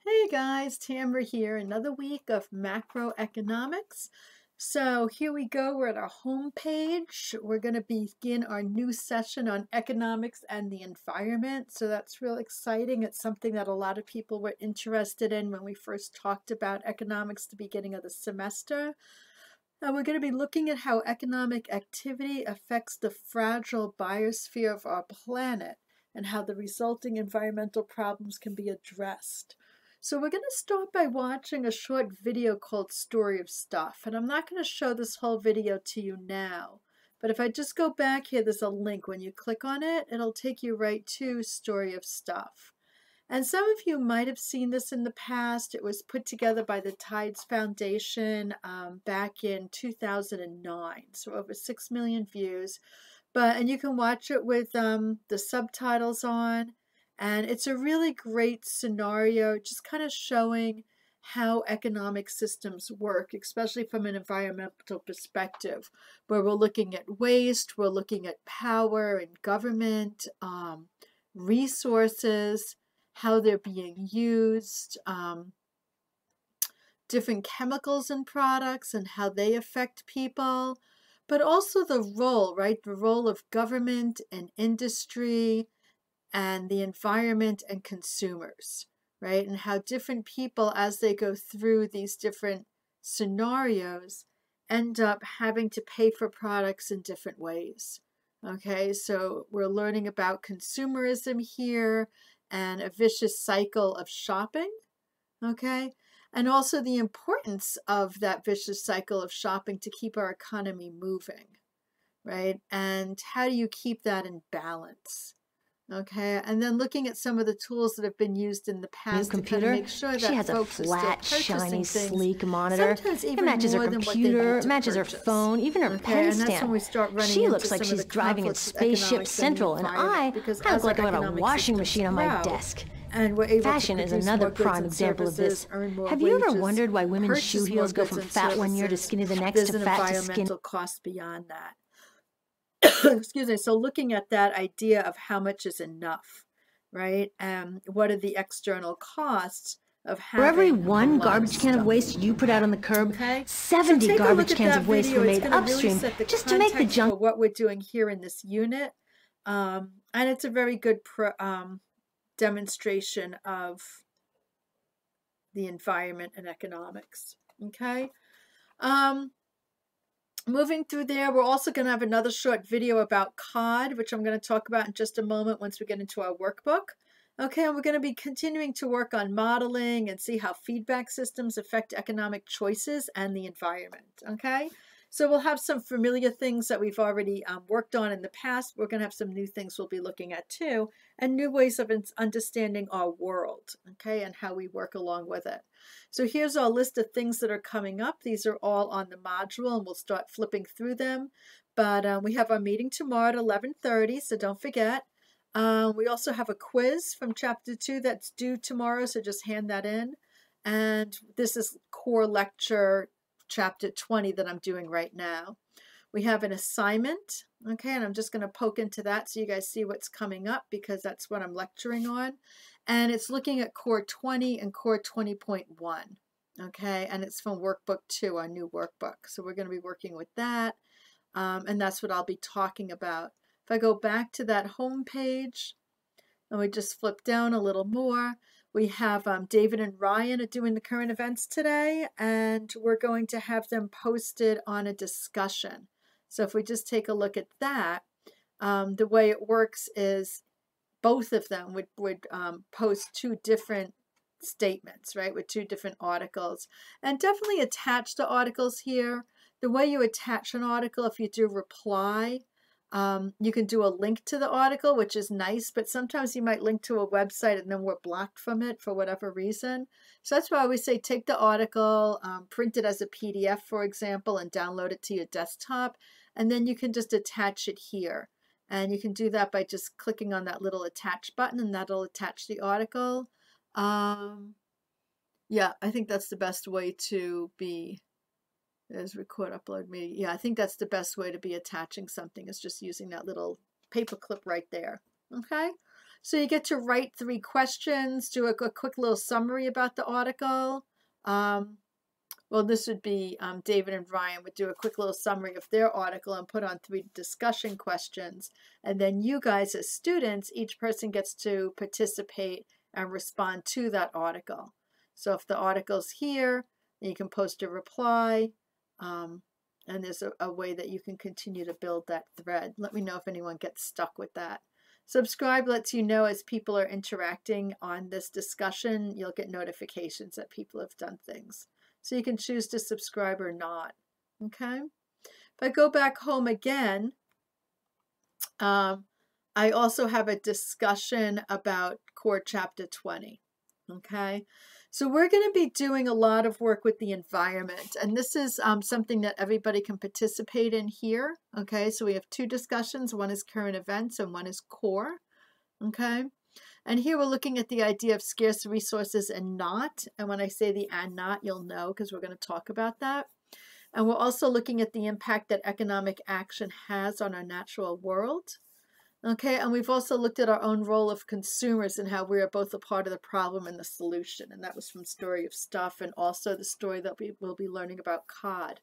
Hey guys, Tamara here. Another week of macroeconomics. So here we go. We're at our home page. We're going to begin our new session on economics and the environment. So that's real exciting. It's something that a lot of people were interested in when we first talked about economics at the beginning of the semester. And we're going to be looking at how economic activity affects the fragile biosphere of our planet and how the resulting environmental problems can be addressed. So we're going to start by watching a short video called Story of Stuff. And I'm not going to show this whole video to you now. But if I just go back here, there's a link. When you click on it, it'll take you right to Story of Stuff. And some of you might have seen this in the past. It was put together by the Tides Foundation back in 2009. So over 6 million views. And you can watch it with the subtitles on. And it's a really great scenario, just kind of showing how economic systems work, especially from an environmental perspective, where we're looking at waste, we're looking at power and government, resources, how they're being used, different chemicals and products and how they affect people, but also the role, right? The role of government and industry and the environment and consumers, right? And how different people, as they go through these different scenarios, end up having to pay for products in different ways. Okay, so we're learning about consumerism here and a vicious cycle of shopping, okay? And also the importance of that vicious cycle of shopping to keep our economy moving, right? And how do you keep that in balance? Okay, and then looking at some of the tools that have been used in the past to kind of make sure that she has folks a flat, are still shiny, things, sleek monitor. It matches her computer, matches her phone, even her pen and that's when we stand. start running She into looks like some of she's the driving in conflicts with Spaceship economics Central, and I look like I've got a washing machine on my desk. And we're able Fashion to is produce another more goods prime and example of this. services, earn more Have you ever wages, wondered why women's shoe purchase more heels go goods from and fat one year to services. skinny the next There's to an fat to skinny? environmental cost beyond that. Excuse me. So looking at that idea of how much is enough, right? What are the external costs of having For every a one lot garbage can of waste you put out on the curb, okay? 70 so garbage cans of waste were made upstream just to make the junk. For what we're doing here in this unit, and it's a very good demonstration of the environment and economics. Okay. Moving through there, we're also going to have another short video about COD, which I'm going to talk about in just a moment once we get into our workbook. Okay, and we're going to be continuing to work on modeling and see how feedback systems affect economic choices and the environment. Okay, so we'll have some familiar things that we've already worked on in the past. We're going to have some new things we'll be looking at too, and new ways of understanding our world, okay, and how we work along with it. So here's our list of things that are coming up. These are all on the module, and we'll start flipping through them. But we have our meeting tomorrow at 11:30, so don't forget. We also have a quiz from Chapter 2 that's due tomorrow, so just hand that in. And this is core lecture Chapter 20 that I'm doing right now. We have an assignment, okay, and I'm just going to poke into that so you guys see what's coming up because that's what I'm lecturing on. And it's looking at Core 20 and Core 20.1, okay, and it's from Workbook 2, our new workbook. So we're going to be working with that, and that's what I'll be talking about. If I go back to that home page and we just flip down a little more, we have David and Ryan are doing the current events today, and we're going to have them posted on a discussion. So if we just take a look at that, the way it works is both of them would post two different statements, right, with two different articles. And definitely attach the articles here. The way you attach an article, if you do reply, you can do a link to the article, which is nice, but sometimes you might link to a website and then we're blocked from it for whatever reason. So that's why I always say take the article, print it as a PDF, for example, and download it to your desktop, and then you can just attach it here. And you can do that by just clicking on that little attach button, and that'll attach the article. Yeah, I think that's the best way to be. There's record, upload, media. Yeah, I think that's the best way to be attaching something is just using that little paper clip right there. Okay, So you get to write 3 questions, do a quick little summary about the article. Well, this would be David and Ryan would do a quick little summary of their article and put on 3 discussion questions. And then you guys as students, each person gets to participate and respond to that article. So if the article's here, you can post a reply. And there's a way that you can continue to build that thread. Let me know if anyone gets stuck with that. Subscribe lets you know as people are interacting on this discussion, you'll get notifications that people have done things. So you can choose to subscribe or not, okay? If I go back home again, I also have a discussion about Core Chapter 20, okay? So we're going to be doing a lot of work with the environment, and this is something that everybody can participate in here, okay? So we have 2 discussions. One is current events and one is core, okay? And here we're looking at the idea of scarce resources and not. And when I say the and not, you'll know because we're going to talk about that. And we're also looking at the impact that economic action has on our natural world. Okay, and we've also looked at our own role of consumers and how we are both a part of the problem and the solution. And that was from Story of Stuff and also the story that we will be learning about cod.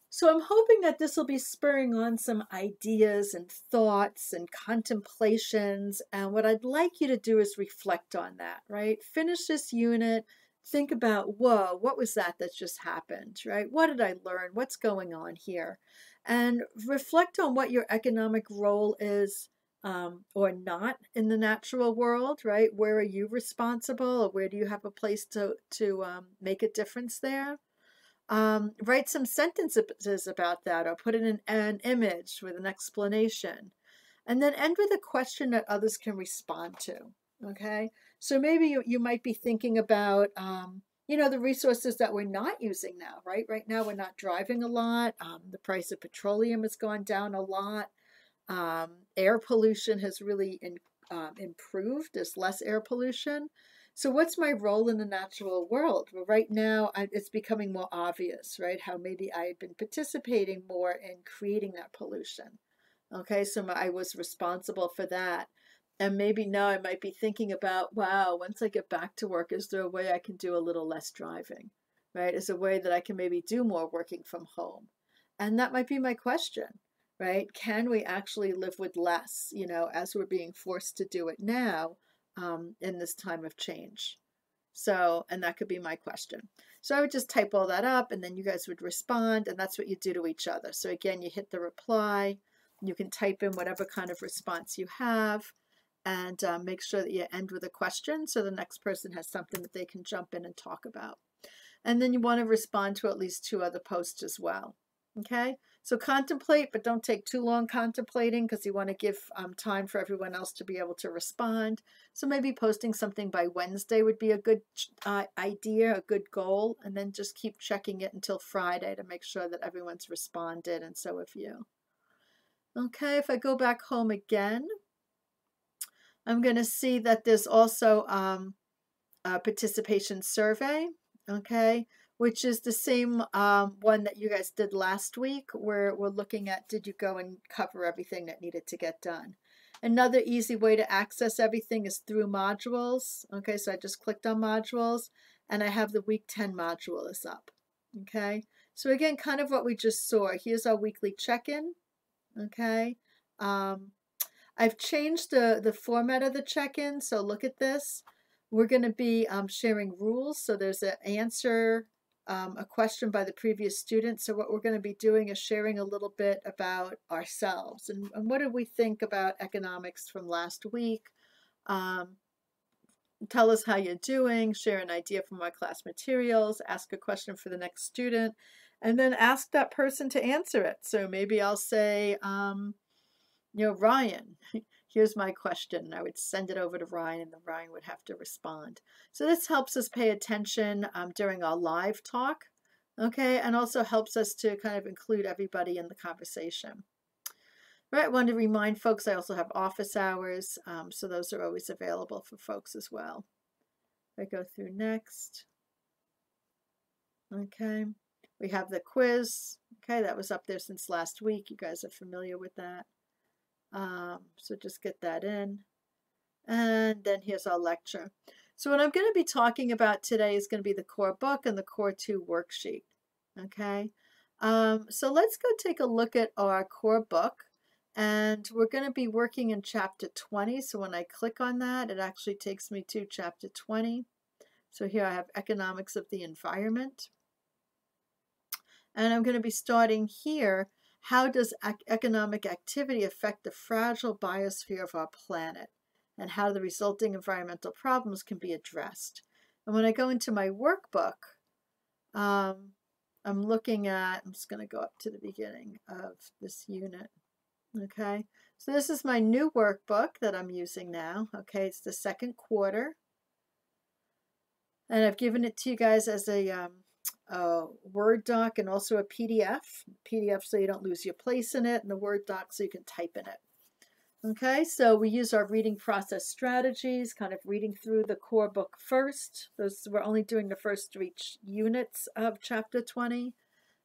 So I'm hoping that this will be spurring on some ideas and thoughts and contemplations. And what I'd like you to do is reflect on that, right? Finish this unit. Think about, whoa, what was that just happened, right? What did I learn? What's going on here? And reflect on what your economic role is or not in the natural world, right? Where are you responsible, or where do you have a place to make a difference there? Write some sentences about that, or put in an image with an explanation, and then end with a question that others can respond to. Okay, so maybe you might be thinking about the resources that we're not using now, right? Right now we're not driving a lot. The price of petroleum has gone down a lot. Air pollution has really improved. There's less air pollution. So what's my role in the natural world? Well, right now it's becoming more obvious, right? How maybe I had been participating more in creating that pollution. Okay, so I was responsible for that. And maybe now I might be thinking about, wow, once I get back to work, is there a way I can do a little less driving, right? Is there a way that I can maybe do more working from home? And that might be my question, right? Can we actually live with less, as we're being forced to do it now? In this time of change. So, and that could be my question. So I would just type all that up and then you guys would respond, and that's what you do to each other. So again, you hit the reply, you can type in whatever kind of response you have, and make sure that you end with a question so the next person has something that they can jump in and talk about. And then you want to respond to at least 2 other posts as well. Okay, so contemplate, but don't take too long contemplating because you want to give time for everyone else to be able to respond. So maybe posting something by Wednesday would be a good idea, a good goal, and then just keep checking it until Friday to make sure that everyone's responded, and so have you. Okay, if I go back home again, I'm going to see that there's also a participation survey, okay, which is the same one that you guys did last week, where we're looking at, did you go and cover everything that needed to get done? Another easy way to access everything is through modules. Okay, so I just clicked on modules, and I have the week 10 module is up. Okay, so again, kind of what we just saw. Here's our weekly check-in. Okay, I've changed the format of the check-in, so look at this. We're going to be sharing rules. So there's an answer, a question by the previous student. So what we're going to be doing is sharing a little bit about ourselves and what did we think about economics from last week. Tell us how you're doing, share an idea from our class materials, ask a question for the next student, and then ask that person to answer it. So maybe I'll say, Ryan, here's my question. I would send it over to Ryan, and then Ryan would have to respond. So this helps us pay attention during our live talk, okay, and also helps us to kind of include everybody in the conversation. Right, I wanted to remind folks I also have office hours, so those are always available for folks as well. If I go through next, okay, we have the quiz. Okay, that was up there since last week. You guys are familiar with that. So just get that in. And then here's our lecture. So what I'm going to be talking about today is going to be the core book and the core 2 worksheet. Okay. So let's go take a look at our core book. And we're going to be working in chapter 20. So when I click on that, it actually takes me to chapter 20. So here I have economics of the environment. And I'm going to be starting here. How does economic activity affect the fragile biosphere of our planet? And how the resulting environmental problems can be addressed. And when I go into my workbook, I'm looking at, I'm just going to go up to the beginning of this unit. Okay, so this is my new workbook that I'm using now. Okay, it's the second quarter. And I've given it to you guys as a Word doc and also a PDF. PDF so you don't lose your place in it, and the Word doc so you can type in it. Okay, so we use our reading process strategies, kind of reading through the core book first. We're only doing the first 3 units of chapter 20.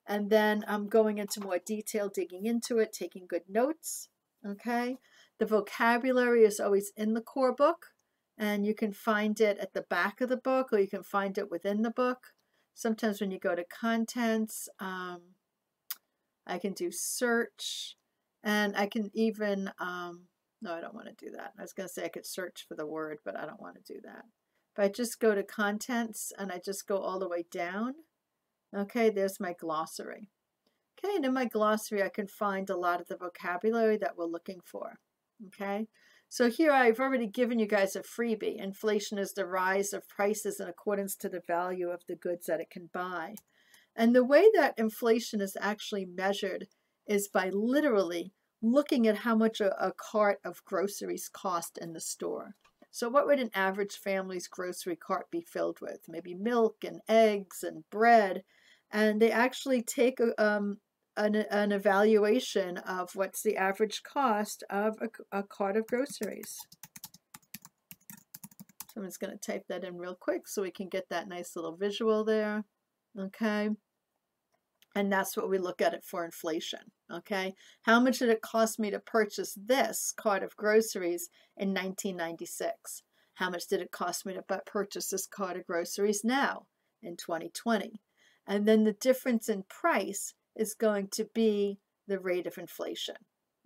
And then I'm going into more detail, digging into it, taking good notes. Okay, the vocabulary is always in the core book, and you can find it at the back of the book, or you can find it within the book. Sometimes when you go to contents, I can do search, and I can even, no, I don't want to do that. I was going to say I could search for the word, but I don't want to do that. But I just go to contents, and I just go all the way down. Okay, there's my glossary. Okay, and in my glossary, I can find a lot of the vocabulary that we're looking for. Okay, so here I've already given you guys a freebie. Inflation is the rise of prices in accordance to the value of the goods that it can buy. And the way that inflation is actually measured is by literally looking at how much a cart of groceries cost in the store. So what would an average family's grocery cart be filled with? Maybe milk and eggs and bread. And they actually take an evaluation of what's the average cost of a cart of groceries. So I'm just going to type that in real quick so we can get that nice little visual there. Okay. And that's what we look at it for inflation. Okay. How much did it cost me to purchase this cart of groceries in 1996? How much did it cost me to purchase this cart of groceries now in 2020? And then the difference in price is going to be the rate of inflation.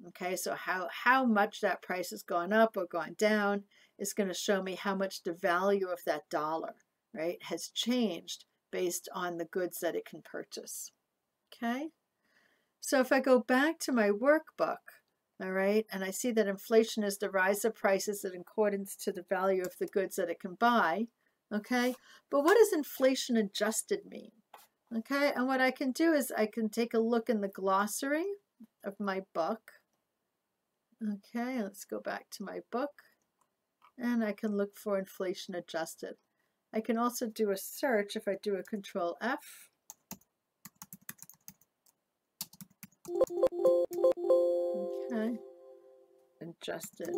Okay, so how much that price has gone up or gone down is going to show me how much the value of that dollar, right, has changed based on the goods that it can purchase. Okay, so if I go back to my workbook, all right, and I see that inflation is the rise of prices in accordance to the value of the goods that it can buy. Okay, but what does inflation adjusted mean? Okay, and what I can do is I can take a look in the glossary of my book. Okay, let's go back to my book, and I can look for inflation adjusted. I can also do a search if I do a Control F. Okay, adjusted.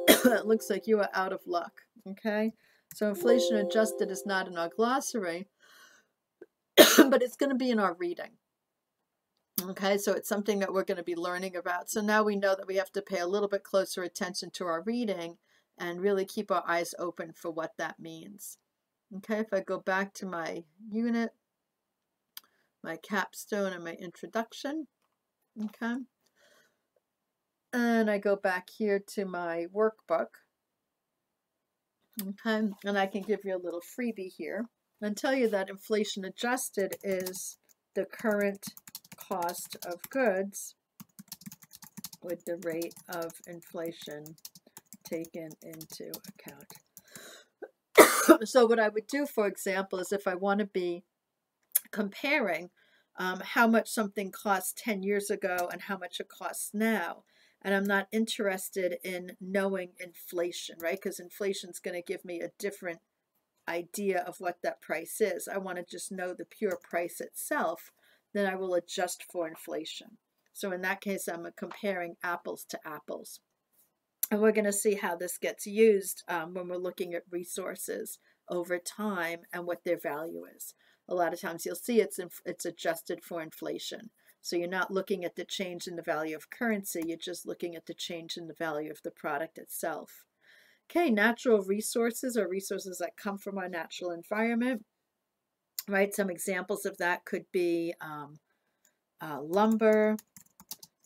It looks like you are out of luck. Okay, so inflation adjusted is not in our glossary, but it's going to be in our reading. Okay, so it's something that we're going to be learning about. So now we know that we have to pay a little bit closer attention to our reading and really keep our eyes open for what that means. Okay, if I go back to my unit, my capstone and my introduction, okay, and I go back here to my workbook, okay, and I can give you a little freebie here and tell you that inflation adjusted is the current cost of goods with the rate of inflation taken into account. So what I would do, for example, is if I want to be comparing how much something cost 10 years ago and how much it costs now, and I'm not interested in knowing inflation, right? Because inflation is going to give me a different idea of what that price is. I want to just know the pure price itself, then I will adjust for inflation. So in that case, I'm comparing apples to apples. And we're going to see how this gets used when we're looking at resources over time and what their value is. A lot of times you'll see it's adjusted for inflation. So you're not looking at the change in the value of currency, you're just looking at the change in the value of the product itself. Okay, natural resources are resources that come from our natural environment, right? Some examples of that could be lumber,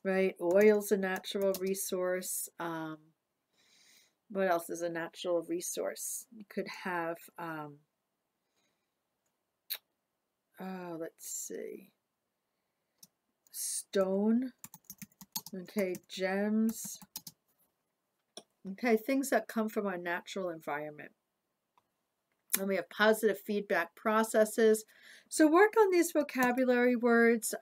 right? Oil's a natural resource. What else is a natural resource? You could have, let's see, stone, okay, gems, okay, things that come from our natural environment. And we have positive feedback processes. So work on these vocabulary words.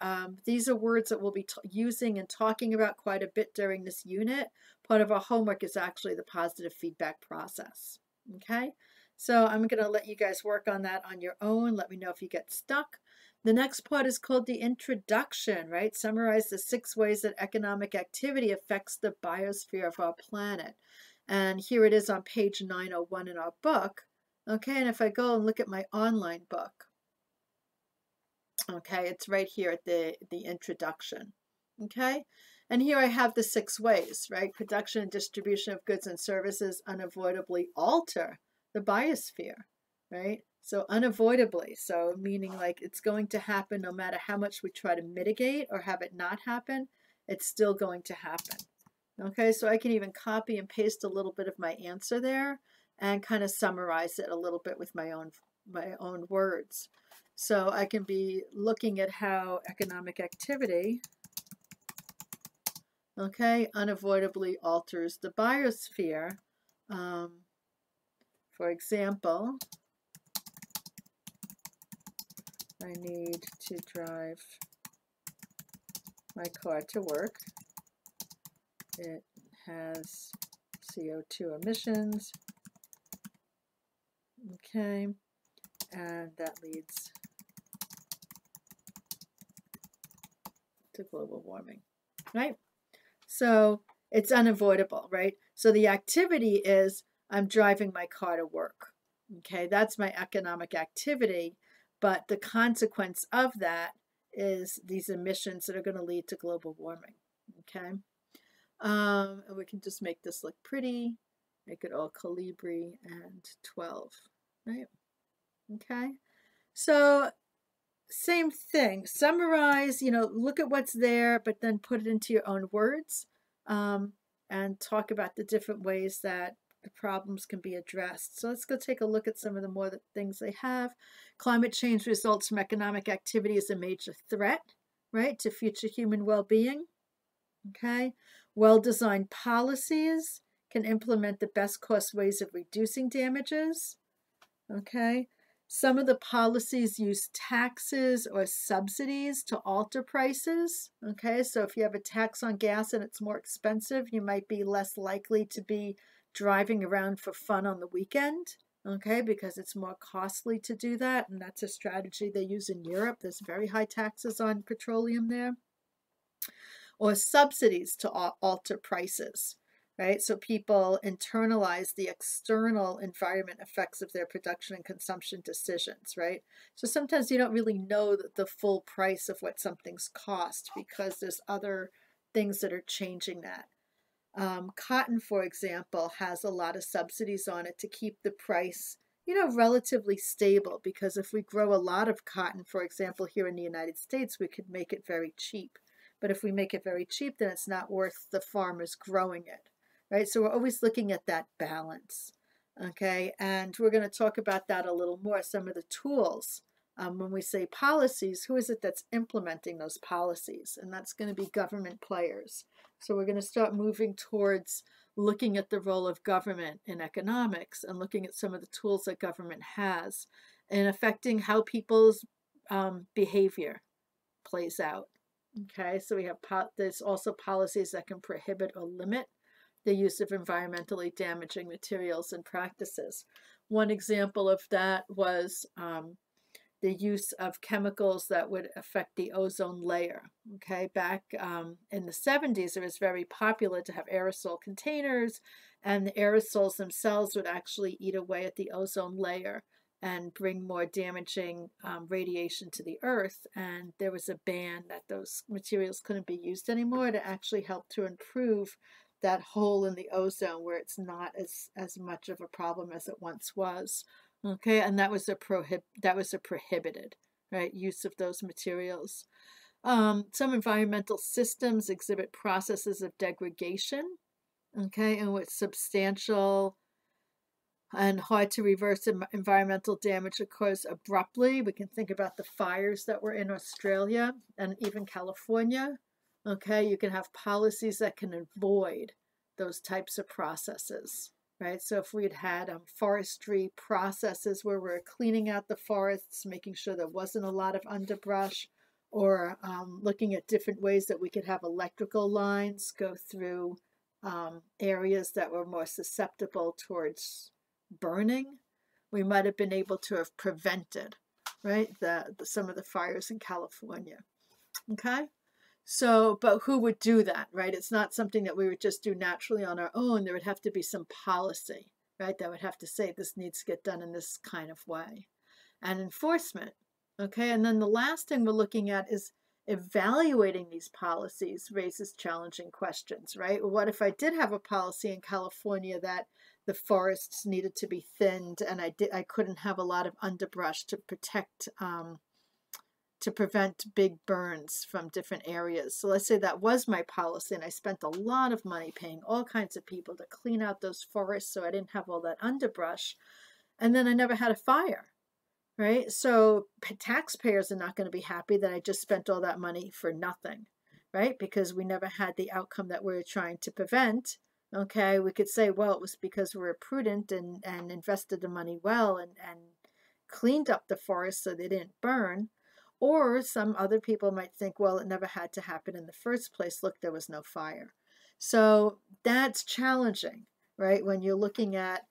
These are words that we'll be using and talking about quite a bit during this unit. Part of our homework is actually the positive feedback process. Okay, so I'm going to let you guys work on that on your own. Let me know if you get stuck. The next part is called the introduction, right? Summarize the 6 ways that economic activity affects the biosphere of our planet. And here it is on page 901 in our book. Okay, and if I go and look at my online book, okay, it's right here at the introduction. Okay, and here I have the 6 ways, right? Production and distribution of goods and services unavoidably alter the biosphere, right? So unavoidably, so meaning like it's going to happen no matter how much we try to mitigate or have it not happen, it's still going to happen. Okay, so I can even copy and paste a little bit of my answer there and kind of summarize it a little bit with my own words. So I can be looking at how economic activity, okay, unavoidably alters the biosphere. For example, I need to drive my car to work. It has CO2 emissions. Okay, and that leads to global warming, right? So it's unavoidable, right? So the activity is I'm driving my car to work. Okay, that's my economic activity, but the consequence of that is these emissions that are going to lead to global warming. Okay, and we can just make this look pretty, make it all Calibri and 12, right? Okay, so same thing, summarize, look at what's there, but then put it into your own words, and talk about the different ways that the problems can be addressed. So let's go take a look at some of the more things they have. Climate change results from economic activity as a major threat, right, to future human well-being. Okay, well-designed policies can implement the best cost ways of reducing damages. Okay, some of the policies use taxes or subsidies to alter prices. Okay, so if you have a tax on gas and it's more expensive, you might be less likely to be driving around for fun on the weekend. Okay, because it's more costly to do that, and that's a strategy they use in Europe. There's very high taxes on petroleum there. Or subsidies to alter prices, right? So people internalize the external environment effects of their production and consumption decisions, right? So sometimes you don't really know the full price of what something's cost because there's other things that are changing that. Cotton, for example, has a lot of subsidies on it to keep the price, relatively stable, because if we grow a lot of cotton, for example, here in the United States, we could make it very cheap. But if we make it very cheap, then it's not worth the farmers growing it, right? So we're always looking at that balance, okay? And we're going to talk about that a little more, some of the tools. When we say policies, who is it that's implementing those policies? And that's going to be government players. So we're going to start moving towards looking at the role of government in economics and looking at some of the tools that government has in affecting how people's behavior plays out. Okay, so we have there's also policies that can prohibit or limit the use of environmentally damaging materials and practices. One example of that was the use of chemicals that would affect the ozone layer. Okay, back in the 70s, it was very popular to have aerosol containers, and the aerosols themselves would actually eat away at the ozone layer and bring more damaging radiation to the earth. And there was a ban that those materials couldn't be used anymore to actually help to improve that hole in the ozone where it's not as much of a problem as it once was. Okay, and that was a prohibited, right, use of those materials. Some environmental systems exhibit processes of degradation, okay, in which substantial and hard to reverse environmental damage occurs abruptly. We can think about the fires that were in Australia and even California. Okay, you can have policies that can avoid those types of processes, right? So if we'd had forestry processes where we're cleaning out the forests, making sure there wasn't a lot of underbrush, or looking at different ways that we could have electrical lines go through areas that were more susceptible towards burning, we might have been able to have prevented, right, some of the fires in California. Okay, so but who would do that, right? It's not something that we would just do naturally on our own. There would have to be some policy, right, that would have to say this needs to get done in this kind of way, and enforcement. Okay, and then the last thing we're looking at is evaluating these policies raises challenging questions, right? Well, what if I did have a policy in California that the forests needed to be thinned and I couldn't have a lot of underbrush to protect, to prevent big burns from different areas. So let's say that was my policy and I spent a lot of money paying all kinds of people to clean out those forests so I didn't have all that underbrush, and then I never had a fire. Right? So taxpayers are not going to be happy that I just spent all that money for nothing, right? Because we never had the outcome that we were trying to prevent. Okay, we could say, well, it was because we were prudent and invested the money well and cleaned up the forest so they didn't burn. Or some other people might think, well, it never had to happen in the first place. Look, there was no fire. So that's challenging, right? When you're looking at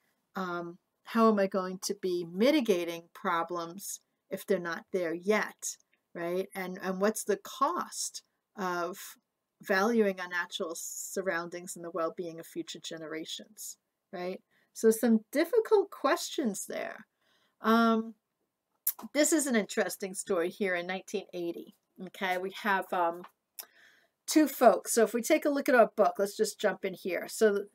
how am I going to be mitigating problems if they're not there yet, right? And what's the cost of valuing our natural surroundings and the well-being of future generations, right? So some difficult questions there. This is an interesting story here in 1980. Okay, we have two folks. So if we take a look at our book, let's just jump in here. So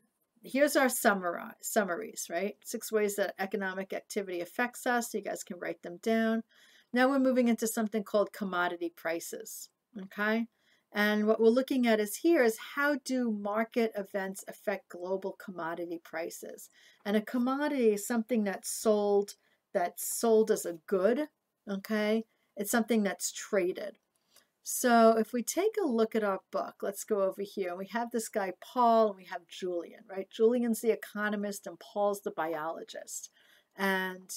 here's our summaries, right? 6 ways that economic activity affects us. You guys can write them down. Now we're moving into something called commodity prices, okay? And what we're looking at is how do market events affect global commodity prices? And a commodity is something that's sold as a good, okay? It's something that's traded. So if we take a look at our book, let's go over here. We have this guy, Paul, and we have Julian, right? Julian's the economist and Paul's the biologist. And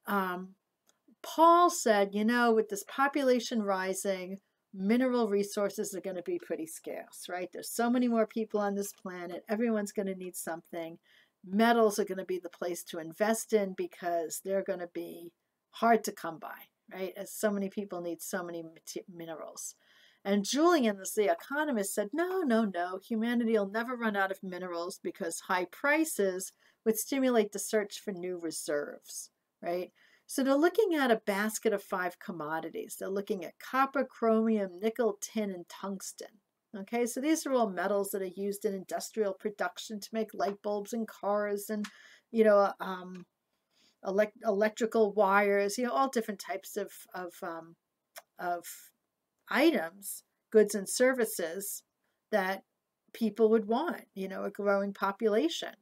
Paul said, with this population rising, mineral resources are going to be pretty scarce, right? There's so many more people on this planet. Everyone's going to need something. Metals are going to be the place to invest in because they're going to be hard to come by, right? As so many people need so many minerals. And Julian, the economist, said, no, humanity will never run out of minerals because high prices would stimulate the search for new reserves, right? So they're looking at a basket of 5 commodities. They're looking at copper, chromium, nickel, tin, and tungsten. Okay, so these are all metals that are used in industrial production to make light bulbs and cars and, electrical wires, all different types of items, goods and services that people would want, a growing population.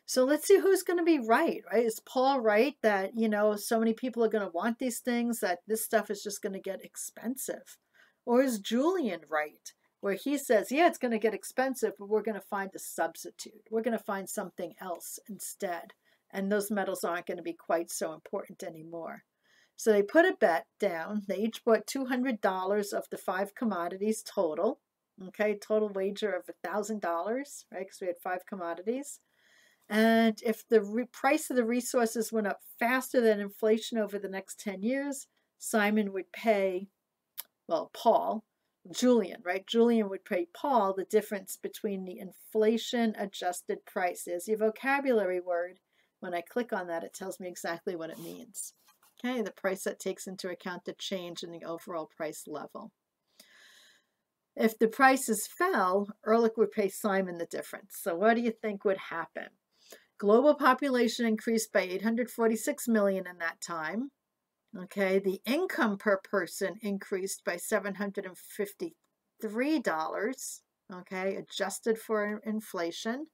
So let's see who's going to be right? Is Paul right that, so many people are going to want these things that this stuff is just going to get expensive? Or is Julian right, where he says, yeah, it's going to get expensive, but we're going to find a substitute. We're going to find something else instead. And those metals aren't going to be quite so important anymore. So they put a bet down. They each bought $200 of the 5 commodities total. Okay, total wager of $1,000, right? Because we had 5 commodities. And if the price of the resources went up faster than inflation over the next 10 years, Simon would pay, Julian, right? Julian would pay Paul the difference between the inflation-adjusted price. There's your vocabulary word. When I click on that, it tells me exactly what it means. Okay, the price that takes into account the change in the overall price level. If the prices fell, Ehrlich would pay Simon the difference. So what do you think would happen? Global population increased by 846 million in that time. Okay, the income per person increased by $753, okay, adjusted for inflation.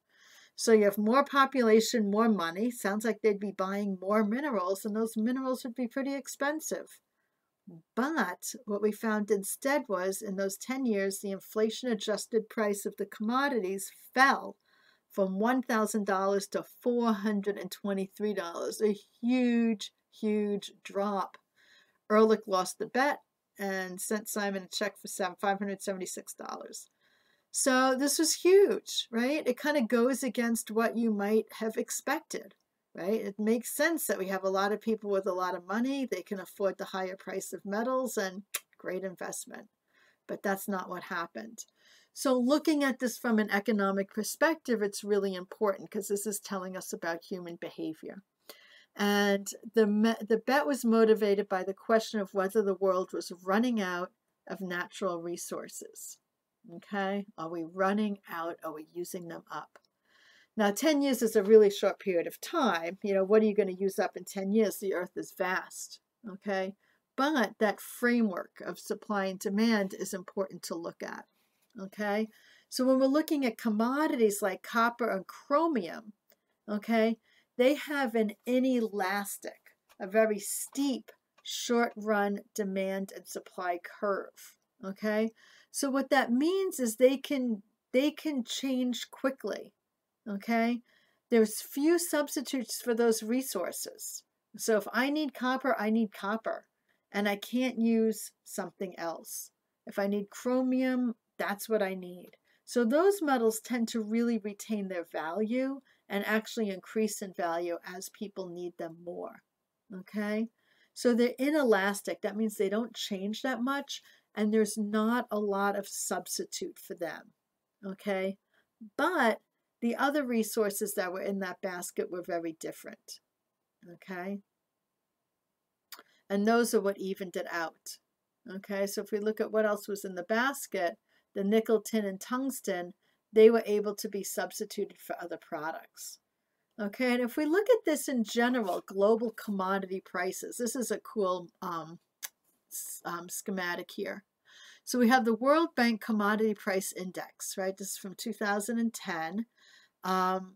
So you have more population, more money. Sounds like they'd be buying more minerals, and those minerals would be pretty expensive. But what we found instead was in those 10 years, the inflation adjusted price of the commodities fell from $1,000 to $423, a huge, huge drop. Ehrlich lost the bet and sent Simon a check for $576. So this was huge, right? It kind of goes against what you might have expected, right? It makes sense that we have a lot of people with a lot of money. They can afford the higher price of metals and great investment. But that's not what happened. So looking at this from an economic perspective, it's really important because this is telling us about human behavior. And the bet was motivated by the question of whether the world was running out of natural resources. Okay, are we running out? Are we using them up? Now, 10 years is a really short period of time. You know, what are you going to use up in 10 years? The earth is vast. Okay, but that framework of supply and demand is important to look at. Okay, so when we're looking at commodities like copper and chromium, okay, they have an inelastic, a very steep short-run demand and supply curve. Okay, so what that means is they can change quickly. Okay, there's few substitutes for those resources. So if I need copper, and I can't use something else. If I need chromium, that's what I need. So those metals tend to really retain their value and actually increase in value as people need them more. Okay, so they're inelastic. That means they don't change that much, and there's not a lot of substitute for them. Okay, but the other resources that were in that basket were very different. Okay, and those are what evened it out. Okay, so if we look at what else was in the basket, the nickel, tin, and tungsten, they were able to be substituted for other products. Okay, and if we look at this in general, global commodity prices, this is a cool schematic here. So we have the World Bank Commodity Price Index, right? This is from 2010. And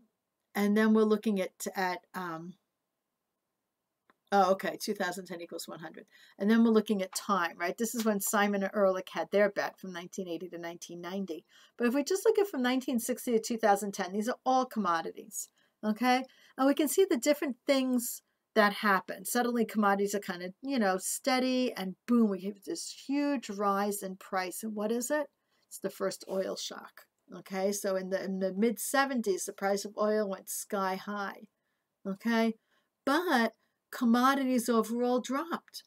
then we're looking at 2010 equals 100. And then we're looking at time, right? This is when Simon and Ehrlich had their bet from 1980 to 1990. But if we just look at from 1960 to 2010, these are all commodities, okay? And we can see the different things that happen. Suddenly commodities are kind of, steady, and boom, we have this huge rise in price. And what is it? It's the first oil shock. Okay, so in the mid 70s, the price of oil went sky high. Okay, but commodities overall dropped.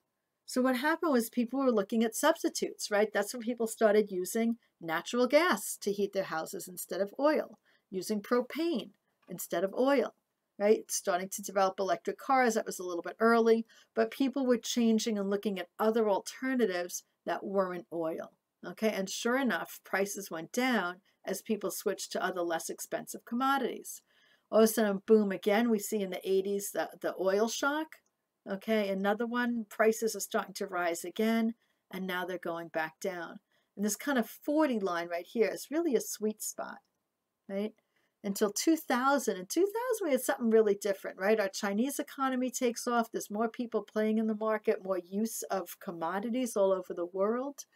So what happened was people were looking at substitutes, right? That's when people started using natural gas to heat their houses instead of oil, using propane instead of oil, right? Starting to develop electric cars. That was a little bit early, but people were changing and looking at other alternatives that weren't oil. Okay, and sure enough, prices went down as people switched to other less expensive commodities. All of a sudden, boom, again, we see in the 80s the oil shock. Okay, another one, prices are starting to rise again, and now they're going back down. And this kind of 40 line right here is really a sweet spot, right? Until 2000. In 2000, we had something really different, right? Our Chinese economy takes off. There's more people playing in the market, more use of commodities all over the world.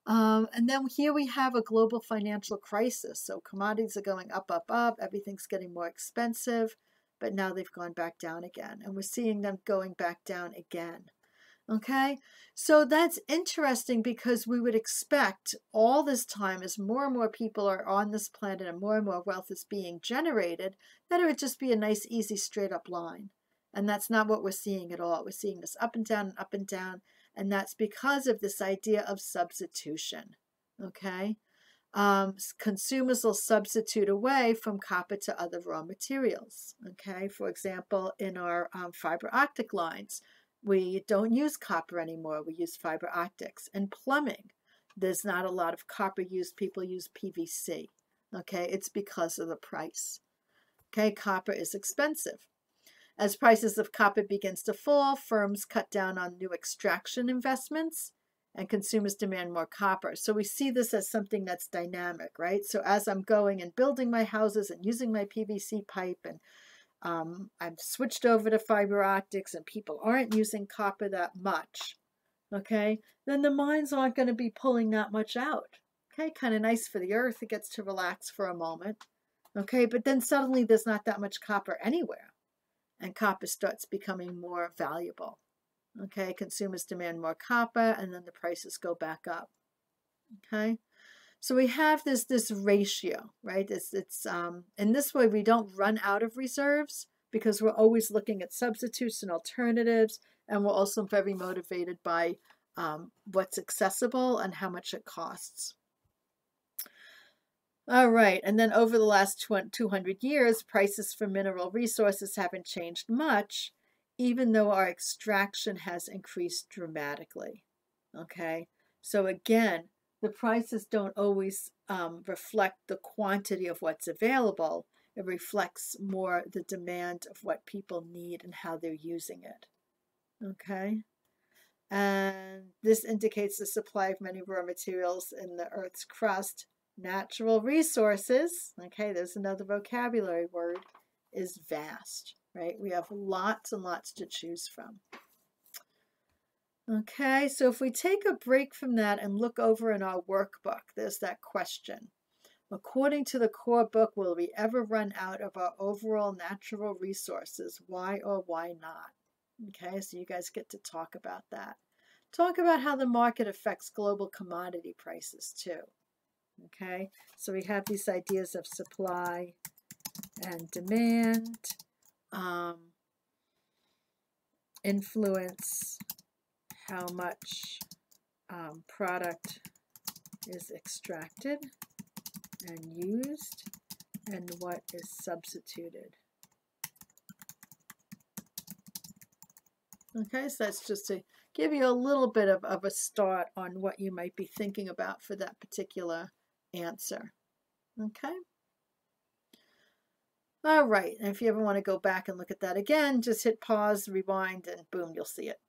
And then here we have a global financial crisis. So commodities are going up, up, up. Everything's getting more expensive. But now they've gone back down again. And we're seeing them going back down again. Okay, so that's interesting because we would expect all this time, as more and more people are on this planet and more wealth is being generated, that it would just be a nice, easy, straight up line. And that's not what we're seeing at all. We're seeing this up and down and up and down. And that's because of this idea of substitution. Okay, consumers will substitute away from copper to other raw materials. Okay, for example, in our fiber optic lines, we don't use copper anymore. We use fiber optics. And plumbing, there's not a lot of copper used. People use PVC. Okay, it's because of the price. Okay, copper is expensive. As prices of copper begins to fall, firms cut down on new extraction investments and consumers demand more copper. So we see this as something that's dynamic, right? So as I'm going and building my houses and using my PVC pipe, and I've switched over to fiber optics and people aren't using copper that much, okay, then the mines aren't going to be pulling that much out. Okay, kind of nice for the earth. It gets to relax for a moment. Okay, but then suddenly there's not that much copper anywhere, and copper starts becoming more valuable. Okay, consumers demand more copper, and then the prices go back up. Okay, so we have this ratio, right? It's in this way we don't run out of reserves because we're always looking at substitutes and alternatives, and we're also very motivated by what's accessible and how much it costs. All right, and then over the last 200 years, prices for mineral resources haven't changed much, even though our extraction has increased dramatically. Okay, so again, the prices don't always reflect the quantity of what's available. It reflects more the demand of what people need and how they're using it. Okay, and this indicates the supply of many raw materials in the Earth's crust. Natural resources, okay, there's another vocabulary word, is vast, right? We have lots and lots to choose from. Okay, so if we take a break from that and look over in our workbook, there's that question. According to the core book, will we ever run out of our overall natural resources? Why or why not? Okay, so you guys get to talk about that. Talk about how the market affects global commodity prices too. Okay, so we have these ideas of supply and demand, influence how much product is extracted and used, and what is substituted. Okay, so that's just to give you a little bit of a start on what you might be thinking about for that particular answer. Okay. All right, and if you ever want to go back and look at that again, just hit pause, rewind, and boom, you'll see it.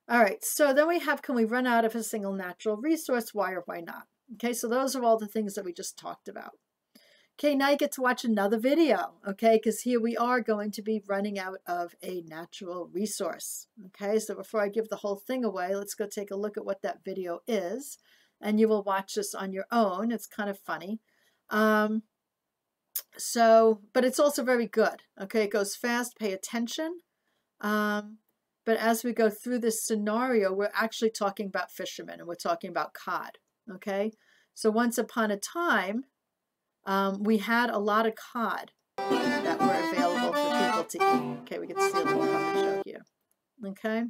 All right, so then we have, can we run out of a single natural resource? Why or why not? Okay, so those are all the things that we just talked about. Okay, now you get to watch another video, okay, because here we are going to be running out of a natural resource. Okay, so before I give the whole thing away, let's go take a look at what that video is. And you will watch this on your own. It's kind of funny. But it's also very good. Okay, it goes fast, pay attention. But as we go through this scenario, we're actually talking about fishermen and we're talking about cod. Okay, so once upon a time, we had a lot of cod that were available for people to eat. Okay, we can see a little puppet show here. Okay.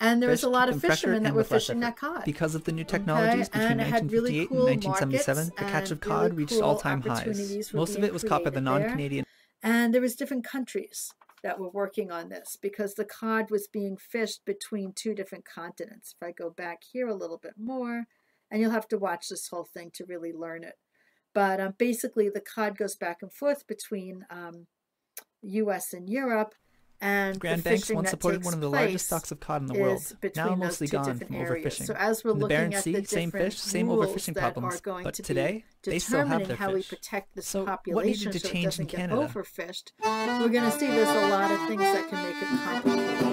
And there was a lot of fishermen that were fishing that cod. Because of the new technologies between 1958 and 1977, the catch of cod reached all-time highs. Most of it was caught by the non-Canadian. And there was different countries that were working on this because the cod was being fished between two different continents. If I go back here a little bit more, and you'll have to watch this whole thing to really learn it. But basically, the cod goes back and forth between U.S. and Europe. And Grand Banks once supported one of the largest stocks of cod in the world, now mostly gone from overfishing. So as we're in the looking Barents at Sea, the same fish, same overfishing problems, but today, they still have their how we fish. protect this So population what needed to so it change doesn't in get Canada? overfished, we're going to see there's a lot of things that can make it complicated.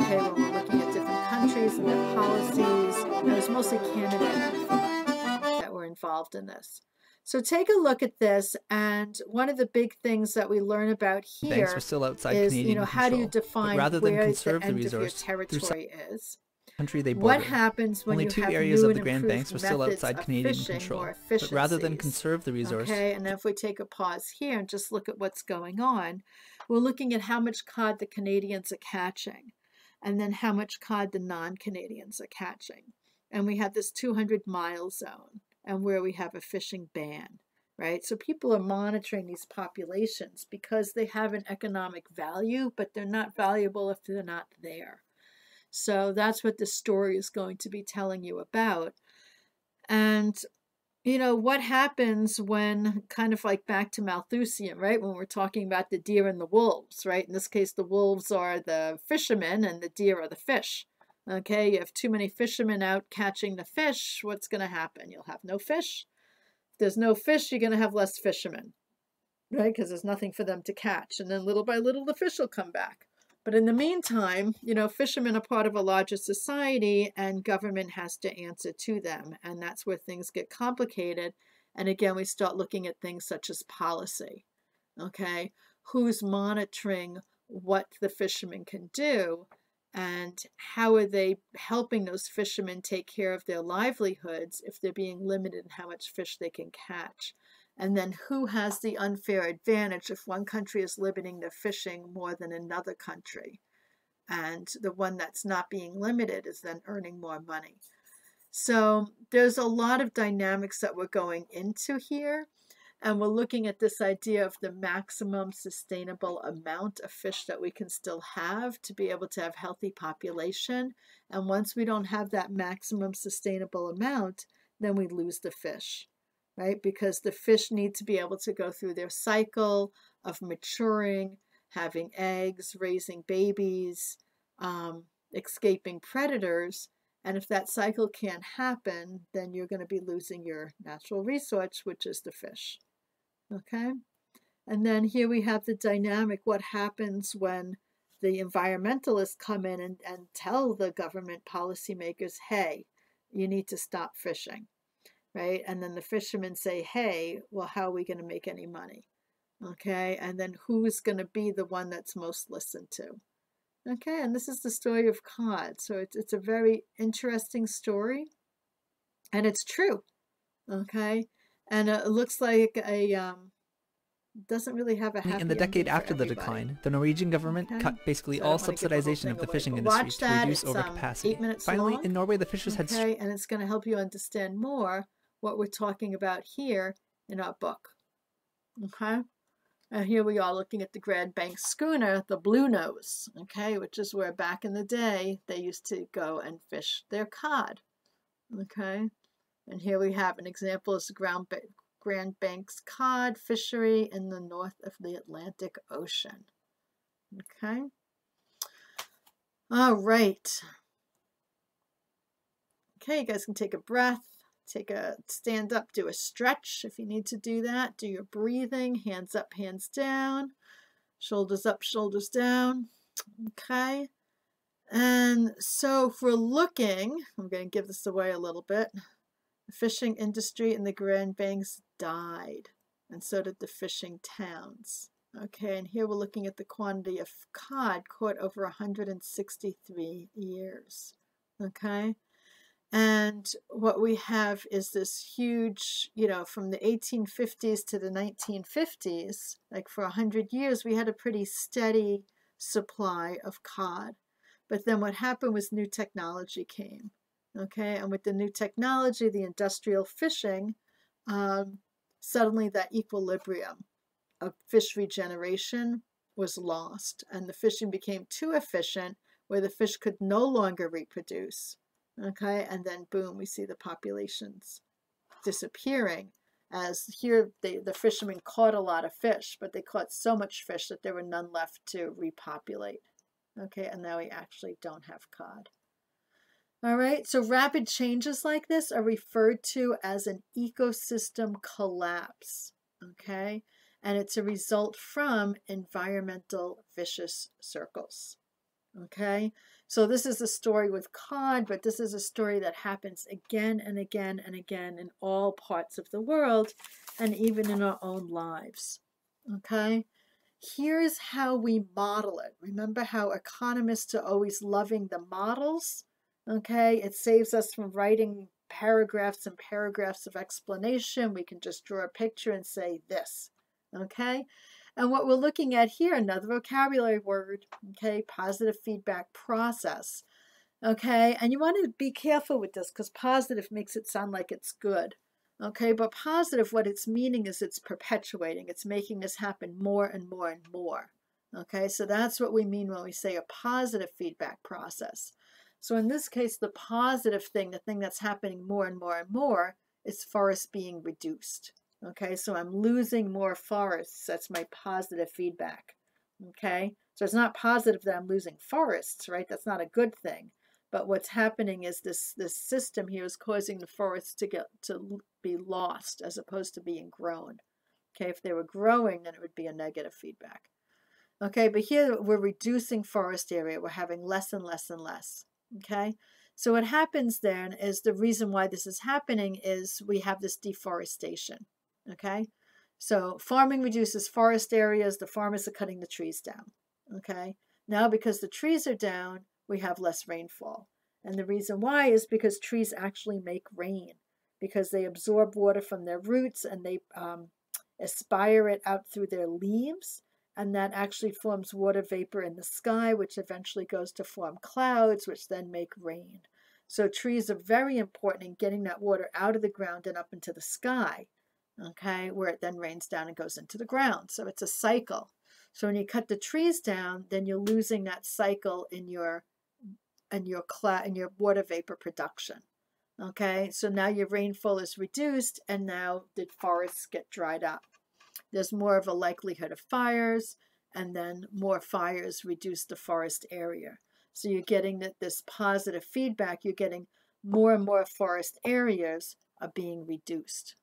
Okay, when we're looking at different countries and their policies, and it was mostly Canada that were involved in this. So take a look at this, and one of the big things that we learn about here Banks were still outside is, Canadian how do you control, define rather than where conserve the the end of your resource territory is? country they What bordered. happens when Only you two have areas new of the and Grand improved Banks were still methods outside of Canadian fishing, control, more but rather than efficiencies? conserve the resource, Okay, and if we take a pause here and just look at what's going on, we're looking at how much cod the Canadians are catching, and then how much cod the non-Canadians are catching. And we have this 200-mile zone, and where we have a fishing ban. Right? So people are monitoring these populations because they have an economic value, but they're not valuable if they're not there. So that's what the story is going to be telling you about. And you know, what happens when, kind of like back to Malthusian, right? When we're talking about the deer and the wolves, right? In this case, the wolves are the fishermen and the deer are the fish. Okay, you have too many fishermen out catching the fish, what's going to happen? You'll have no fish. If there's no fish, you're going to have less fishermen, right? Because there's nothing for them to catch. And then little by little, the fish will come back. But in the meantime, you know, fishermen are part of a larger society and government has to answer to them. And that's where things get complicated. And again, we start looking at things such as policy. Okay, who's monitoring what the fishermen can do? And how are they helping those fishermen take care of their livelihoods if they're being limited in how much fish they can catch? And then who has the unfair advantage if one country is limiting their fishing more than another country? And the one that's not being limited is then earning more money. So there's a lot of dynamics that we're going into here. And we're looking at this idea of the maximum sustainable amount of fish that we can still have to be able to have healthy population. And once we don't have that maximum sustainable amount, then we lose the fish, right? Because the fish need to be able to go through their cycle of maturing, having eggs, raising babies, escaping predators. And if that cycle can't happen, then you're going to be losing your natural resource, which is the fish. Okay, and then here we have the dynamic. What happens when the environmentalists come in and tell the government policymakers, hey, you need to stop fishing, right? And then the fishermen say, hey, well, how are we going to make any money? Okay, and then who's going to be the one that's most listened to? Okay, and this is the story of cod. So it's a very interesting story, and it's true. Okay. And it looks like a doesn't really have a happy In the decade ending after for the everybody. decline, the Norwegian government cut basically all subsidization of the fishing industry to reduce overcapacity. Finally, in Norway, the fishers had... Okay, and it's going to help you understand more what we're talking about here in our book. Okay, and here we are looking at the Grand Bank schooner, the Blue Nose, okay, which is where back in the day they used to go and fish their cod. Okay. And here we have an example of the Grand Banks cod fishery in the north of the Atlantic Ocean. Okay. All right. Okay, you guys can take a breath, stand up, do a stretch if you need to do that. Do your breathing, hands up, hands down, shoulders up, shoulders down. Okay. And so if we're looking, I'm going to give this away a little bit. The fishing industry in the Grand Banks died, and so did the fishing towns. Okay, and here we're looking at the quantity of cod caught over 163 years. Okay, and what we have is this huge, you know, from the 1850s to the 1950s, like for 100 years, we had a pretty steady supply of cod. But then what happened was new technology came. Okay, and with the new technology, the industrial fishing, suddenly that equilibrium of fish regeneration was lost, and the fishing became too efficient where the fish could no longer reproduce. Okay, and then boom, we see the populations disappearing as here the fishermen caught a lot of fish, but they caught so much fish that there were none left to repopulate. Okay, and now we actually don't have cod. All right, so rapid changes like this are referred to as an ecosystem collapse, okay? And it's a result from environmental vicious circles, okay? So this is a story with cod, but this is a story that happens again and again and again in all parts of the world and even in our own lives, okay? Here's how we model it. Remember how economists are always loving the models? Okay, it saves us from writing paragraphs and paragraphs of explanation. We can just draw a picture and say this, okay? And what we're looking at here, another vocabulary word, okay, positive feedback process, okay? And you want to be careful with this because positive makes it sound like it's good, okay? But positive, what it's meaning is it's perpetuating. It's making this happen more and more and more, okay? So that's what we mean when we say a positive feedback process. So in this case, the positive thing, the thing that's happening more and more and more, is forests being reduced. Okay, so I'm losing more forests. That's my positive feedback. Okay, so it's not positive that I'm losing forests, right? That's not a good thing. But what's happening is this system here is causing the forests to be lost as opposed to being grown. Okay, if they were growing, then it would be a negative feedback. Okay, but here we're reducing forest area. We're having less and less and less. Okay, so what happens then is the reason why this is happening is we have this deforestation. Okay, so farming reduces forest areas. The farmers are cutting the trees down. Okay, now because the trees are down, we have less rainfall. And the reason why is because trees actually make rain, because they absorb water from their roots and they aspire it out through their leaves. And that actually forms water vapor in the sky, which eventually goes to form clouds, which then make rain. So trees are very important in getting that water out of the ground and up into the sky, okay, where it then rains down and goes into the ground. So it's a cycle. So when you cut the trees down, then you're losing that cycle in your water vapor production. Okay, so now your rainfall is reduced, and now the forests get dried up. There's more of a likelihood of fires, and then more fires reduce the forest area. So you're getting this positive feedback. You're getting more and more forest areas are being reduced.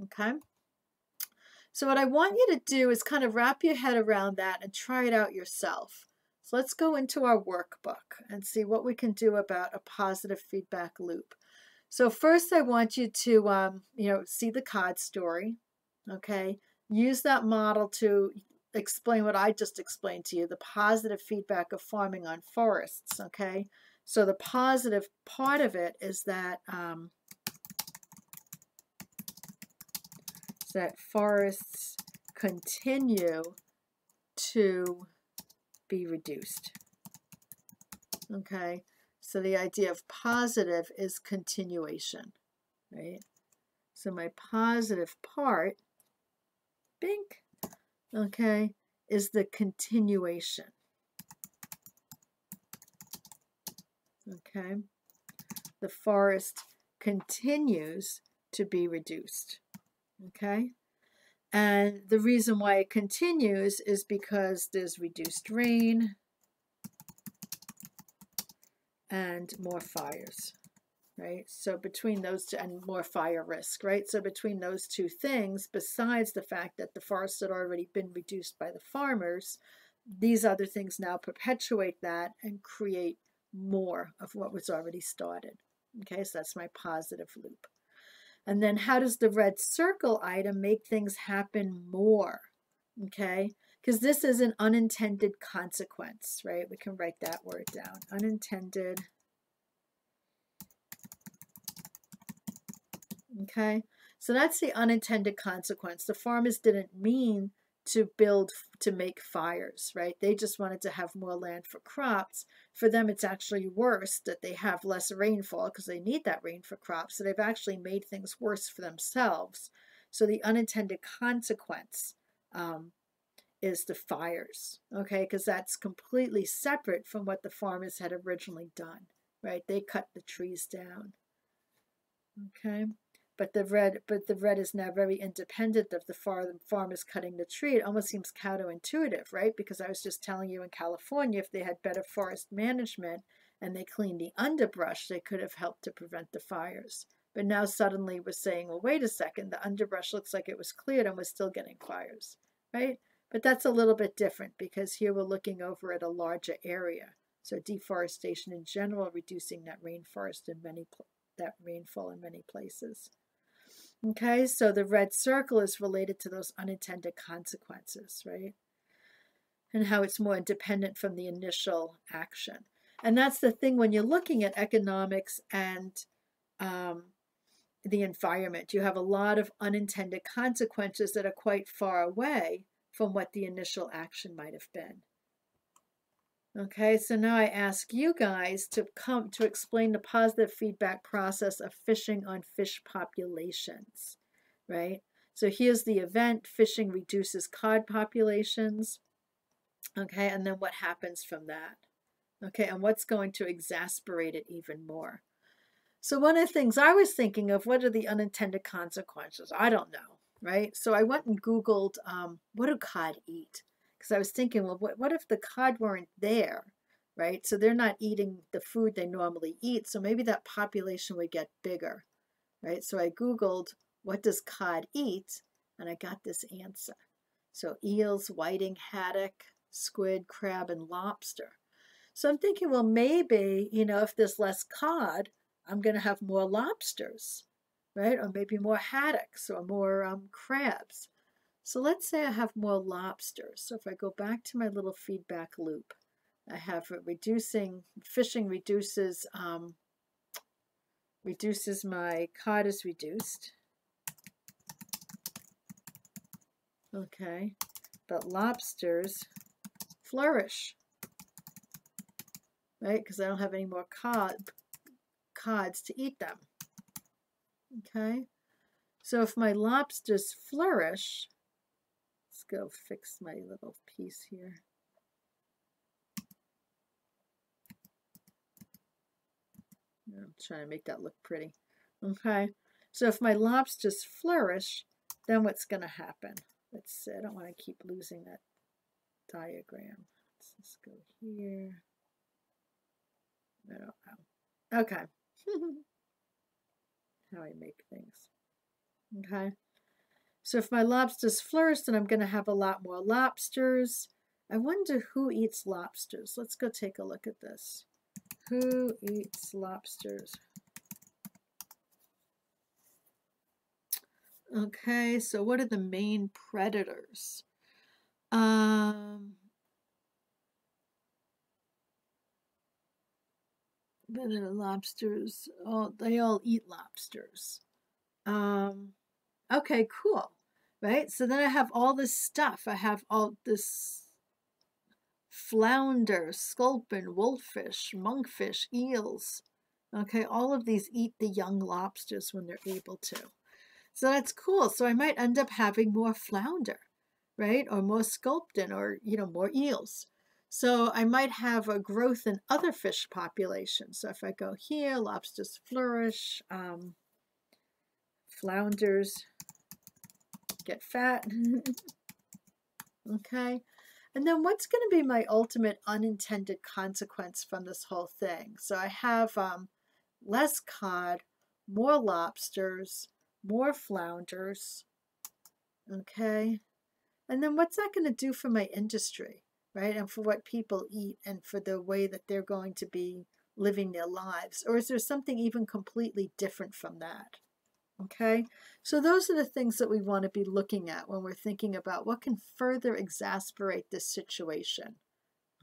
Okay? So what I want you to do is kind of wrap your head around that and try it out yourself. So let's go into our workbook and see what we can do about a positive feedback loop. So first I want you to see the cod story. Okay? Use that model to explain what I just explained to you, the positive feedback of farming on forests, okay? So the positive part of it is that, forests continue to be reduced, okay? So the idea of positive is continuation, right? So my positive part, bink, okay, is the continuation. Okay, the forest continues to be reduced. Okay, and the reason why it continues is because there's reduced rain and more fires. Right? So between those two, and more fire risk, right? So between those two things, besides the fact that the forests had already been reduced by the farmers, these other things now perpetuate that and create more of what was already started. Okay, so that's my positive loop. And then how does the red circle item make things happen more? Okay, because this is an unintended consequence, right? We can write that word down, unintended. Okay, so that's the unintended consequence. The farmers didn't mean to make fires, right? They just wanted to have more land for crops. For them, it's actually worse that they have less rainfall because they need that rain for crops. So they've actually made things worse for themselves. So the unintended consequence is the fires, okay? Because that's completely separate from what the farmers had originally done, right? They cut the trees down, okay? But the red is now very independent of the farmers cutting the tree. It almost seems counterintuitive, right? Because I was just telling you in California, if they had better forest management and they cleaned the underbrush, they could have helped to prevent the fires. But now suddenly we're saying, well, wait a second, the underbrush looks like it was cleared and we're still getting fires, right? But that's a little bit different because here we're looking over at a larger area. So deforestation in general, reducing that rainfall in many places. Okay, so the red circle is related to those unintended consequences, right? And how it's more independent from the initial action. And that's the thing when you're looking at economics and the environment, you have a lot of unintended consequences that are quite far away from what the initial action might have been. Okay, so now I ask you guys to come to explain the positive feedback process of fishing on fish populations, right? So here's the event, fishing reduces cod populations, okay, and then what happens from that, Okay, and what's going to exasperate it even more? So one of the things I was thinking of, what are the unintended consequences? I don't know, right? So I went and Googled, what do cod eat? Because I was thinking, well, what if the cod weren't there, right? So they're not eating the food they normally eat. So maybe that population would get bigger, right? So I Googled, what does cod eat? And I got this answer. So eels, whiting, haddock, squid, crab, and lobster. So I'm thinking, well, maybe, if there's less cod, I'm going to have more lobsters, right? Or maybe more haddocks or more crabs. So let's say I have more lobsters. So if I go back to my little feedback loop, I have fishing reduces my cod is reduced. Okay, but lobsters flourish, right? Because I don't have any more cods to eat them. Okay, so if my lobsters flourish, let's go fix my little piece here. I'm trying to make that look pretty. Okay, so if my lobsters flourish, then what's going to happen? Let's see, I don't want to keep losing that diagram. Let's just go here. I don't know. Okay. How I make things. Okay. So if my lobsters flourish, then I'm going to have a lot more lobsters. I wonder who eats lobsters. Let's go take a look at this. Who eats lobsters? Okay, so what are the main predators? Lobsters, they all eat lobsters. Okay, cool. Right? So then I have all this stuff. I have all this flounder, sculpin, wolffish, monkfish, eels. Okay, all of these eat the young lobsters when they're able to. So that's cool. So I might end up having more flounder, right? Or more sculpin, or, more eels. So I might have a growth in other fish populations. So if I go here, lobsters flourish, flounders get fat. Okay. And then what's going to be my ultimate unintended consequence from this whole thing? So I have less cod, more lobsters, more flounders. Okay. And then what's that going to do for my industry, right? And for what people eat and for the way that they're going to be living their lives? Or is there something even completely different from that? Okay, so those are the things that we want to be looking at when we're thinking about what can further exasperate this situation.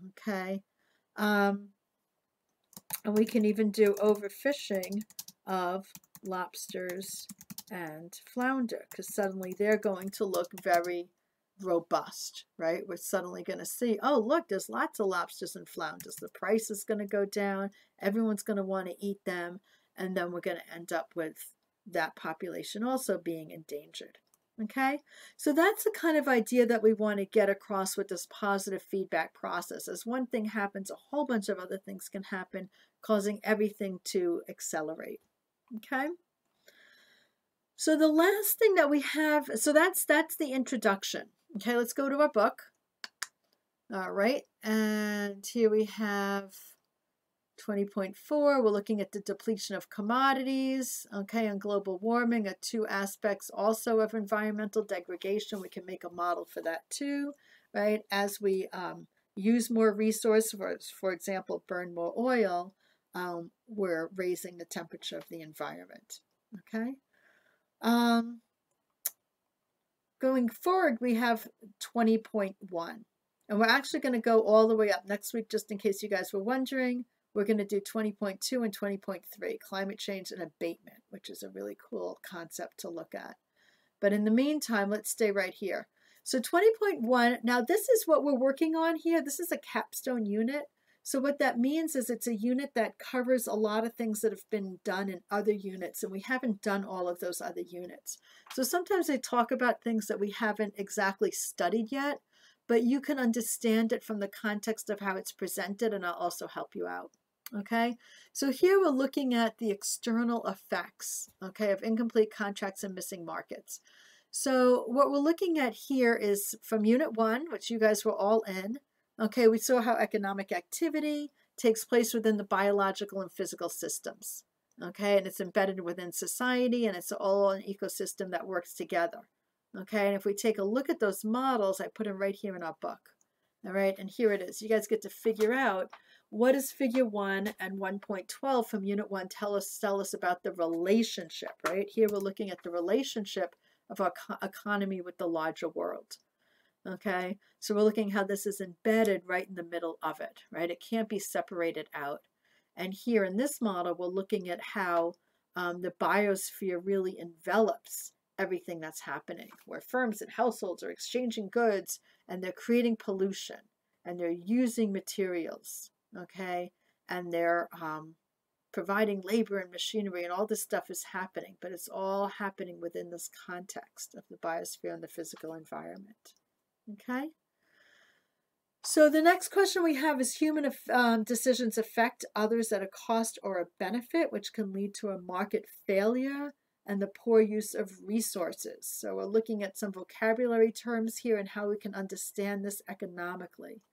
Okay, and we can even do overfishing of lobsters and flounder, because suddenly they're going to look very robust, right? We're suddenly going to see, oh, look, there's lots of lobsters and flounders. The price is going to go down. Everyone's going to want to eat them. And then we're going to end up with that population also being endangered. Okay, so that's the kind of idea that we want to get across with this positive feedback process. As one thing happens, a whole bunch of other things can happen, causing everything to accelerate. Okay, so the last thing that we have, so that's the introduction. Okay, let's go to our book. All right, and here we have 20.4, we're looking at the depletion of commodities, okay, and global warming are two aspects also of environmental degradation. We can make a model for that too, right? As we use more resources, for example, burn more oil, we're raising the temperature of the environment, okay? Going forward, we have 20.1, and we're actually going to go all the way up next week, just in case you guys were wondering. We're going to do 20.2 and 20.3, climate change and abatement, which is a really cool concept to look at. But in the meantime, let's stay right here. So 20.1, now this is what we're working on here. This is a capstone unit. So what that means is it's a unit that covers a lot of things that have been done in other units, and we haven't done all of those other units. So sometimes they talk about things that we haven't exactly studied yet, but you can understand it from the context of how it's presented, and I'll also help you out. Okay, so here we're looking at the external effects, okay, of incomplete contracts and missing markets. So what we're looking at here is from Unit 1, which you guys were all in. Okay, we saw how economic activity takes place within the biological and physical systems. Okay, and it's embedded within society, and it's all an ecosystem that works together. Okay, and if we take a look at those models, I put them right here in our book. All right, and here it is. You guys get to figure out what does Figure 1 and 1.12 from Unit 1 tell us about the relationship, right? Here we're looking at the relationship of our economy with the larger world. Okay, so we're looking how this is embedded right in the middle of it, right? It can't be separated out. And here in this model, we're looking at how the biosphere really envelops everything that's happening, where firms and households are exchanging goods and they're creating pollution and they're using materials, okay? And they're providing labor and machinery, and all this stuff is happening, but it's all happening within this context of the biosphere and the physical environment, okay? So the next question we have is human decisions affect others at a cost or a benefit, which can lead to a market failure and the poor use of resources. So we're looking at some vocabulary terms here and how we can understand this economically.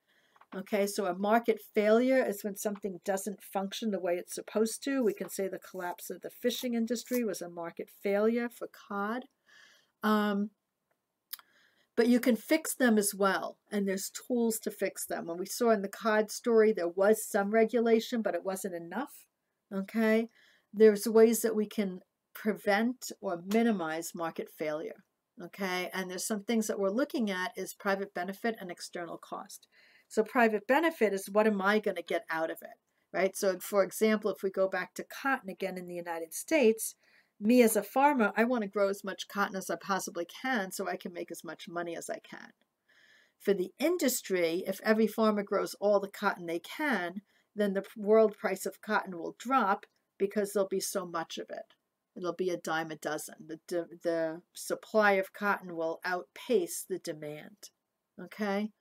Okay, so a market failure is when something doesn't function the way it's supposed to. We can say the collapse of the fishing industry was a market failure for cod. But you can fix them as well, and there's tools to fix them. When we saw in the cod story, there was some regulation, but it wasn't enough. Okay, there's ways that we can prevent or minimize market failure. Okay, and there's some things that we're looking at is private benefit and external cost. So private benefit is what am I going to get out of it, right? So for example, if we go back to cotton again in the United States, me as a farmer, I want to grow as much cotton as I possibly can so I can make as much money as I can. For the industry, if every farmer grows all the cotton they can, then the world price of cotton will drop because there'll be so much of it. It'll be a dime a dozen. The supply of cotton will outpace the demand. Okay?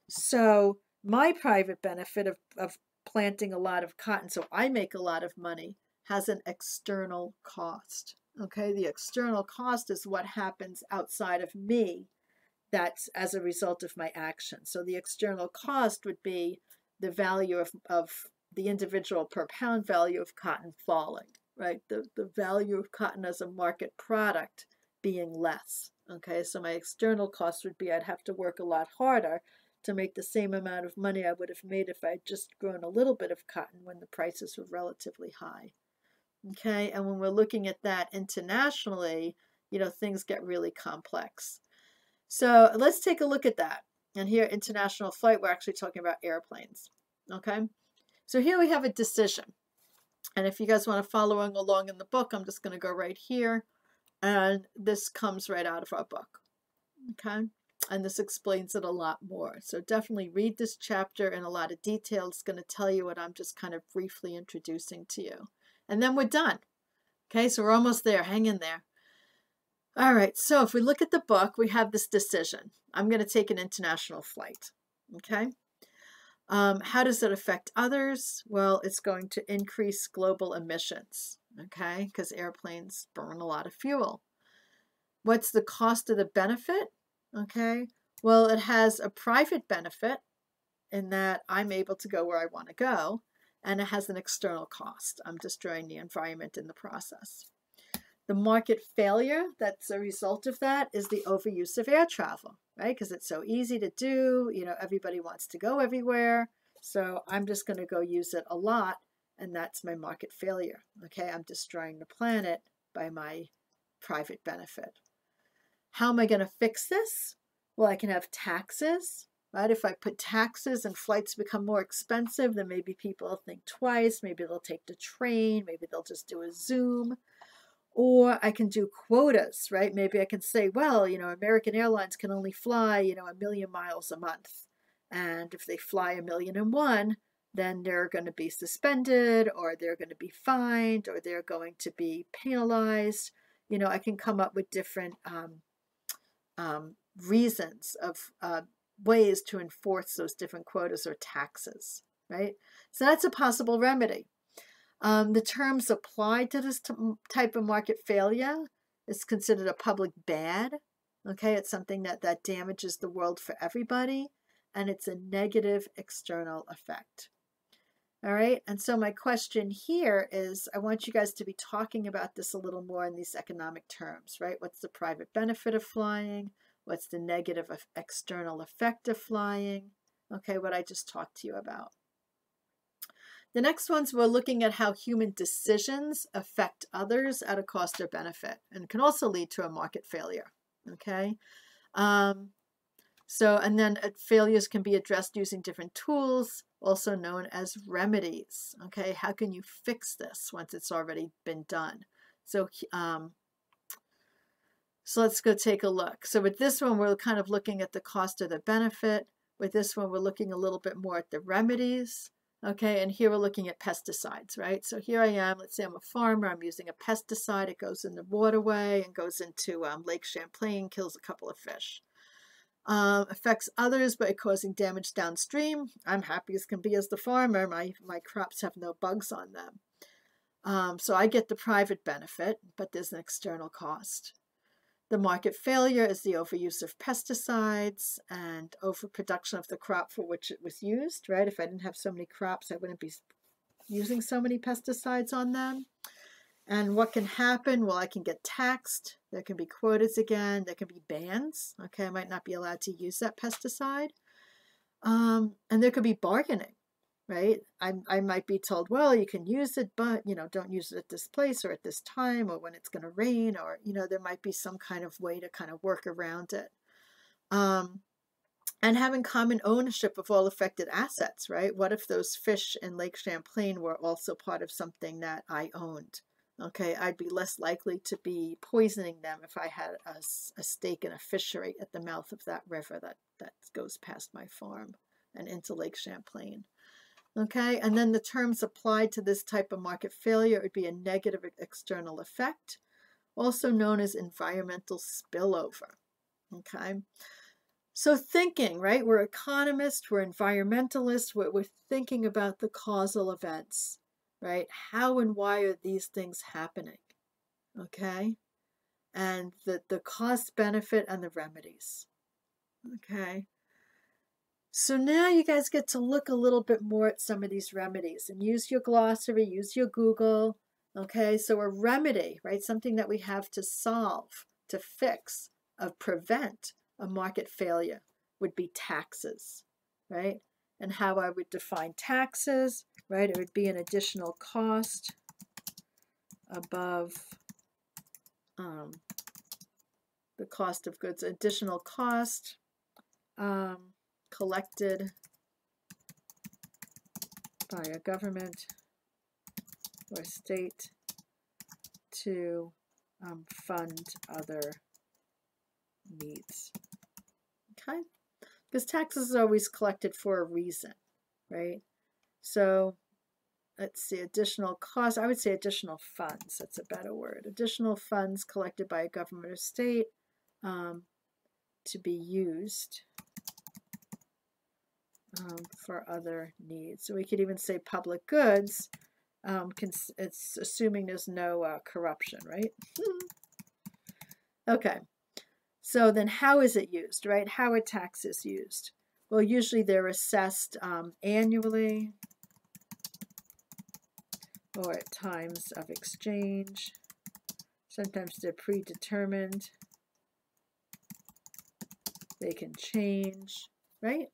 So my private benefit of planting a lot of cotton so I make a lot of money has an external cost. Okay, the external cost is what happens outside of me that's as a result of my action. So the external cost would be the value of the individual per pound value of cotton falling, right? The value of cotton as a market product being less. Okay, so my external cost would be I'd have to work a lot harder to make the same amount of money I would have made if I'd just grown a little bit of cotton when the prices were relatively high. Okay, and when we're looking at that internationally, you know, things get really complex. So let's take a look at that. And here, international flight, we're actually talking about airplanes. Okay, so here we have a decision. And if you guys want to follow along in the book, I'm just going to go right here. And this comes right out of our book. Okay, and this explains it a lot more. So definitely read this chapter in a lot of detail. It's going to tell you what I'm just kind of briefly introducing to you. And then we're done. Okay, so we're almost there. Hang in there. All right, so if we look at the book, we have this decision. I'm going to take an international flight. Okay. How does it affect others? Well, it's going to increase global emissions. Okay, because airplanes burn a lot of fuel. What's the cost of the benefit? Okay, well, it has a private benefit in that I'm able to go where I want to go. And it has an external cost. I'm destroying the environment in the process. The market failure that's a result of that is the overuse of air travel, right? Because it's so easy to do. You know, everybody wants to go everywhere. So I'm just going to go use it a lot. And that's my market failure. Okay, I'm destroying the planet by my private benefit. How am I going to fix this? Well, I can have taxes. Right? If I put taxes and flights become more expensive, then maybe people will think twice. Maybe they'll take the train. Maybe they'll just do a Zoom. Or I can do quotas, right? Maybe I can say, well, you know, American Airlines can only fly, you know, 1 million miles a month. And if they fly 1,000,001, then they're going to be suspended, or they're going to be fined, or they're going to be penalized. You know, I can come up with different reasons of ways to enforce those different quotas or taxes, right? So that's a possible remedy. The terms applied to this type of market failure is considered a public bad. Okay, it's something that damages the world for everybody, and it's a negative external effect. All right, and so my question here is, I want you guys to be talking about this a little more in these economic terms, right? What's the private benefit of flying? What's the negative external effect of flying? Okay, what I just talked to you about. The next ones, we're looking at how human decisions affect others at a cost or benefit, and can also lead to a market failure. Okay, and then failures can be addressed using different tools, also known as remedies. Okay, how can you fix this once it's already been done? So let's go take a look. So with this one, we're kind of looking at the cost or the benefit. With this one, we're looking a little bit more at the remedies. Okay, and here we're looking at pesticides, right? So here I am, let's say I'm a farmer, I'm using a pesticide, it goes in the waterway and goes into Lake Champlain, kills a couple of fish. Affects others by causing damage downstream. I'm happy as can be as the farmer, my crops have no bugs on them. So I get the private benefit, but there's an external cost. The market failure is the overuse of pesticides and overproduction of the crop for which it was used, right? If I didn't have so many crops, I wouldn't be using so many pesticides on them. And what can happen? Well, I can get taxed. There can be quotas again. There can be bans. Okay, I might not be allowed to use that pesticide. And there could be bargaining, right? I might be told, well, you can use it, but, don't use it at this place or at this time or when it's going to rain, or, there might be some kind of way to kind of work around it. And having common ownership of all affected assets, right? What if those fish in Lake Champlain were also part of something that I owned? Okay, I'd be less likely to be poisoning them if I had a stake in a fishery at the mouth of that river that goes past my farm and into Lake Champlain. Okay, and then the terms applied to this type of market failure would be a negative external effect, also known as environmental spillover. Okay, so thinking, right? We're economists, we're environmentalists, we're thinking about the causal events, right? How and why are these things happening? Okay, and the cost, benefit, and the remedies. Okay. So now you guys get to look a little bit more at some of these remedies and use your glossary, use your Google. Okay, so a remedy, right? Something that we have to solve, to fix, prevent a market failure would be taxes, right? And how I would define taxes, right? It would be an additional cost above the cost of goods, additional cost collected by a government or state to fund other needs. Okay? Because taxes are always collected for a reason, right? So let's see, additional costs. I would say additional funds. That's a better word. Additional funds collected by a government or state to be used for other needs. So we could even say public goods. It's assuming there's no corruption, right? Okay. So then how is it used, right? How are taxes used? Well, usually they're assessed annually or at times of exchange. Sometimes they're predetermined. They can change, right?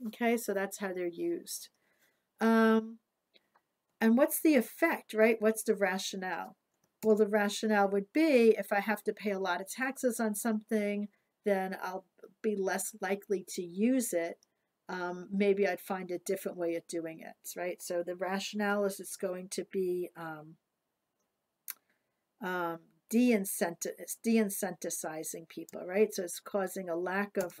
Okay, so that's how they're used. And what's the effect, right? What's the rationale? Well, the rationale would be if I have to pay a lot of taxes on something, then I'll be less likely to use it. Maybe I'd find a different way of doing it, right? So the rationale is it's going to be de-incentivizing people, right? So it's causing a lack of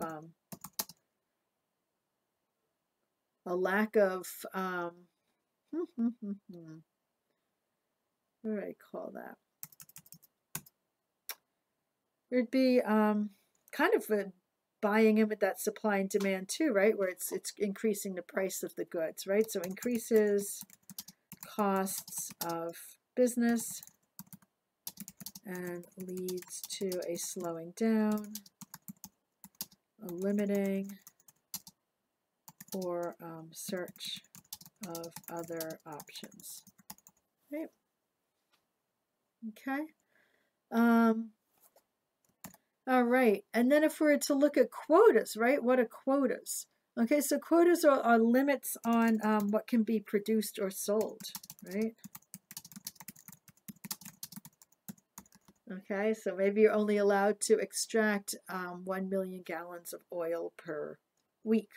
what do I call that? It'd be kind of buying in with that supply and demand too, right? Where it's increasing the price of the goods, right? So increases costs of business and leads to a slowing down, a limiting, or search of other options. Right? Okay. All right. And then if we were to look at quotas, right? What are quotas? Okay, so quotas are limits on what can be produced or sold, right? Okay, so maybe you're only allowed to extract 1 million gallons of oil per week.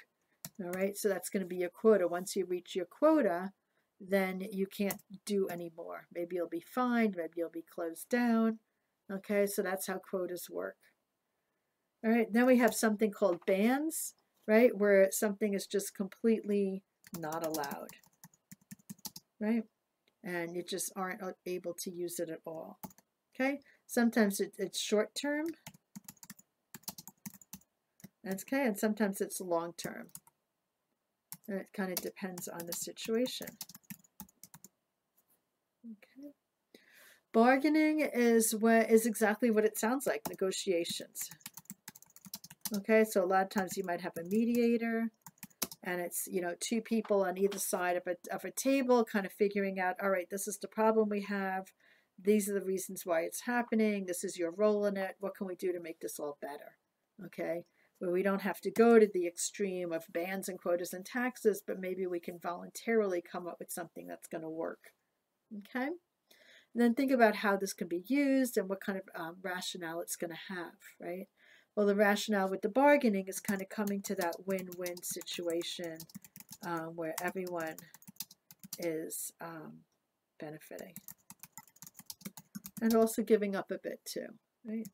All right, so that's going to be your quota. Once you reach your quota, then you can't do any more. Maybe you'll be fined, maybe you'll be closed down. Okay, so that's how quotas work. All right, then we have something called bans, right, where something is just completely not allowed, right? And you just aren't able to use it at all. Okay, sometimes it's short term. Okay, and sometimes it's long term. And it kind of depends on the situation. Okay. Bargaining is exactly what it sounds like, negotiations. Okay, so a lot of times you might have a mediator, and it's, you know, two people on either side of a table kind of figuring out, all right, this is the problem we have. These are the reasons why it's happening. This is your role in it. What can we do to make this all better? Okay, where we don't have to go to the extreme of bans and quotas and taxes, but maybe we can voluntarily come up with something that's going to work. Okay, and then think about how this can be used and what kind of rationale it's going to have, right? Well, the rationale with the bargaining is kind of coming to that win-win situation where everyone is benefiting. And also giving up a bit too, right?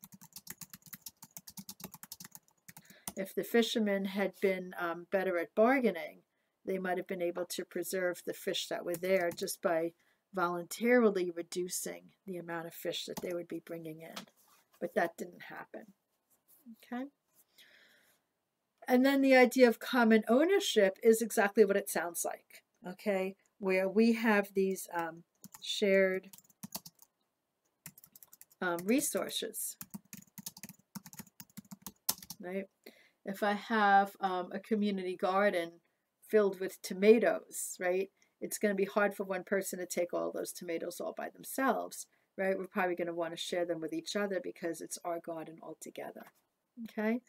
If the fishermen had been better at bargaining, they might have been able to preserve the fish that were there just by voluntarily reducing the amount of fish that they would be bringing in. But that didn't happen. Okay. And then the idea of common ownership is exactly what it sounds like. Okay, where we have these shared resources, right? If I have a community garden filled with tomatoes, right, it's going to be hard for one person to take all those tomatoes all by themselves, right? We're probably going to want to share them with each other because it's our garden all together. Okay,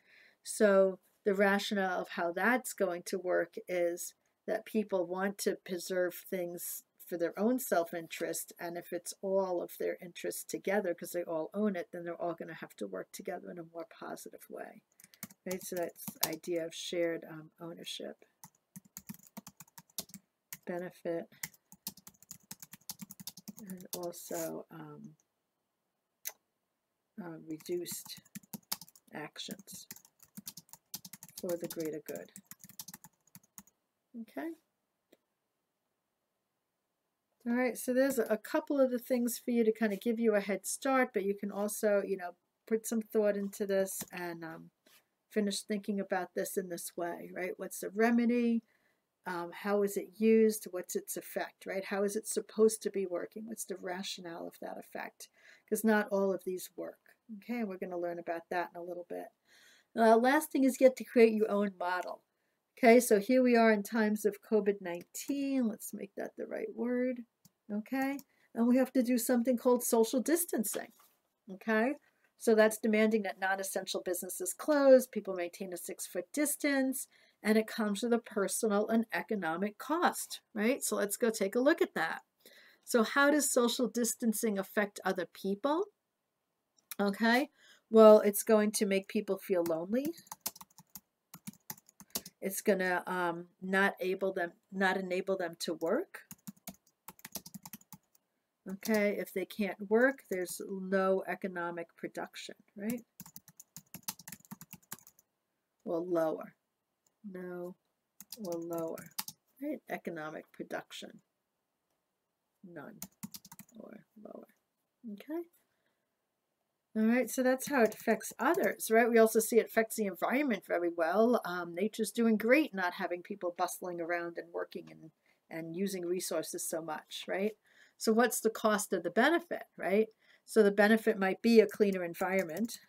so the rationale of how that's going to work is that people want to preserve things for their own self-interest, and if it's all of their interests together because they all own it, then they're all going to have to work together in a more positive way. Right? So that's the idea of shared ownership. Benefit, and also reduced actions for the greater good. Okay. All right, so there's a couple of the things for you to kind of give you a head start, but you can also, you know, put some thought into this and finish thinking about this in this way, right? What's the remedy? How is it used? What's its effect, right? How is it supposed to be working? What's the rationale of that effect? Because not all of these work. Okay, and we're going to learn about that in a little bit. Last thing is get to create your own model. Okay, so here we are in times of COVID-19. Let's make that the right word. Okay, and we have to do something called social distancing. Okay, so that's demanding that non-essential businesses close, people maintain a 6-foot distance, and it comes with a personal and economic cost, right? So let's go take a look at that. So how does social distancing affect other people? Okay, well, it's going to make people feel lonely. It's going to not enable them to work. Okay, if they can't work, there's no economic production, right? Or lower. No or lower, right? Economic production. None or lower. Okay. All right, so that's how it affects others, right? We also see it affects the environment very well. Nature's doing great not having people bustling around and working and using resources so much, right? So what's the cost of the benefit, right? So the benefit might be a cleaner environment.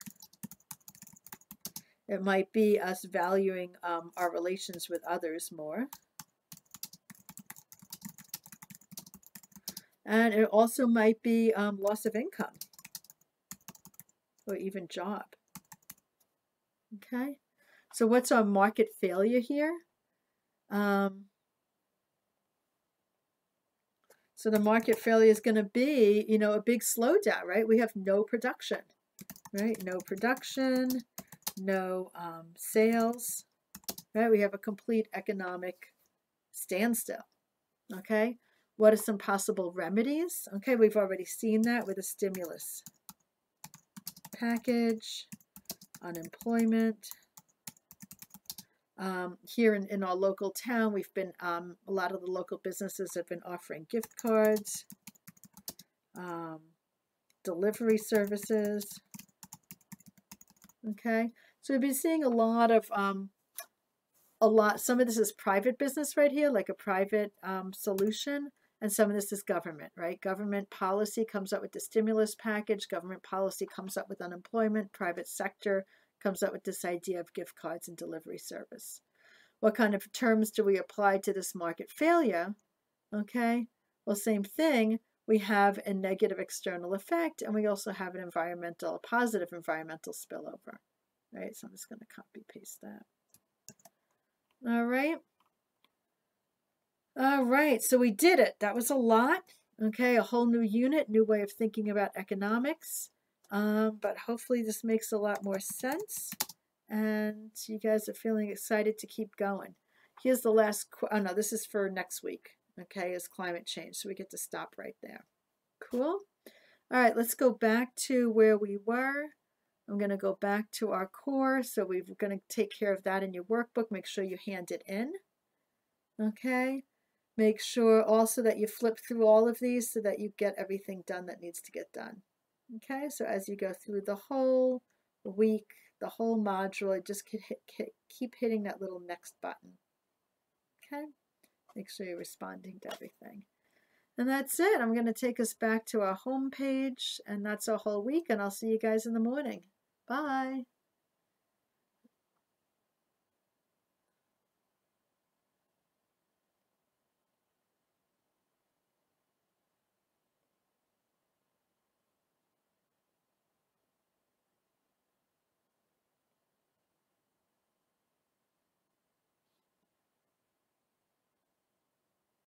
It might be us valuing our relations with others more. And it also might be loss of income or even job. Okay, so what's our market failure here? So the market failure is going to be, you know, a big slowdown, right? We have no production, right? No production, no sales, right? We have a complete economic standstill, okay? What are some possible remedies? Okay, we've already seen that with a stimulus package, unemployment. Here in our local town, we've been, a lot of the local businesses have been offering gift cards, delivery services. Okay, so we've been seeing a lot of, some of this is private business right here, like a private solution, and some of this is government, right? Government policy comes up with the stimulus package, government policy comes up with unemployment, private sector comes up with this idea of gift cards and delivery service. What kind of terms do we apply to this market failure? Okay, well, same thing. We have a negative external effect, and we also have a positive environmental spillover. Right, so I'm just going to copy paste that. All right. All right, so we did it. That was a lot. Okay, a whole new unit, new way of thinking about economics. But hopefully this makes a lot more sense. And you guys are feeling excited to keep going. Here's the last, oh no, this is for next week, okay, is climate change. So we get to stop right there. Cool. All right, let's go back to where we were. I'm going to go back to our core. So we're going to take care of that in your workbook. Make sure you hand it in. Okay. Make sure also that you flip through all of these so that you get everything done that needs to get done. Okay, so as you go through the whole week, the whole module, just keep hitting that little next button. Okay, make sure you're responding to everything. And that's it. I'm going to take us back to our home page, and that's our whole week, and I'll see you guys in the morning. Bye.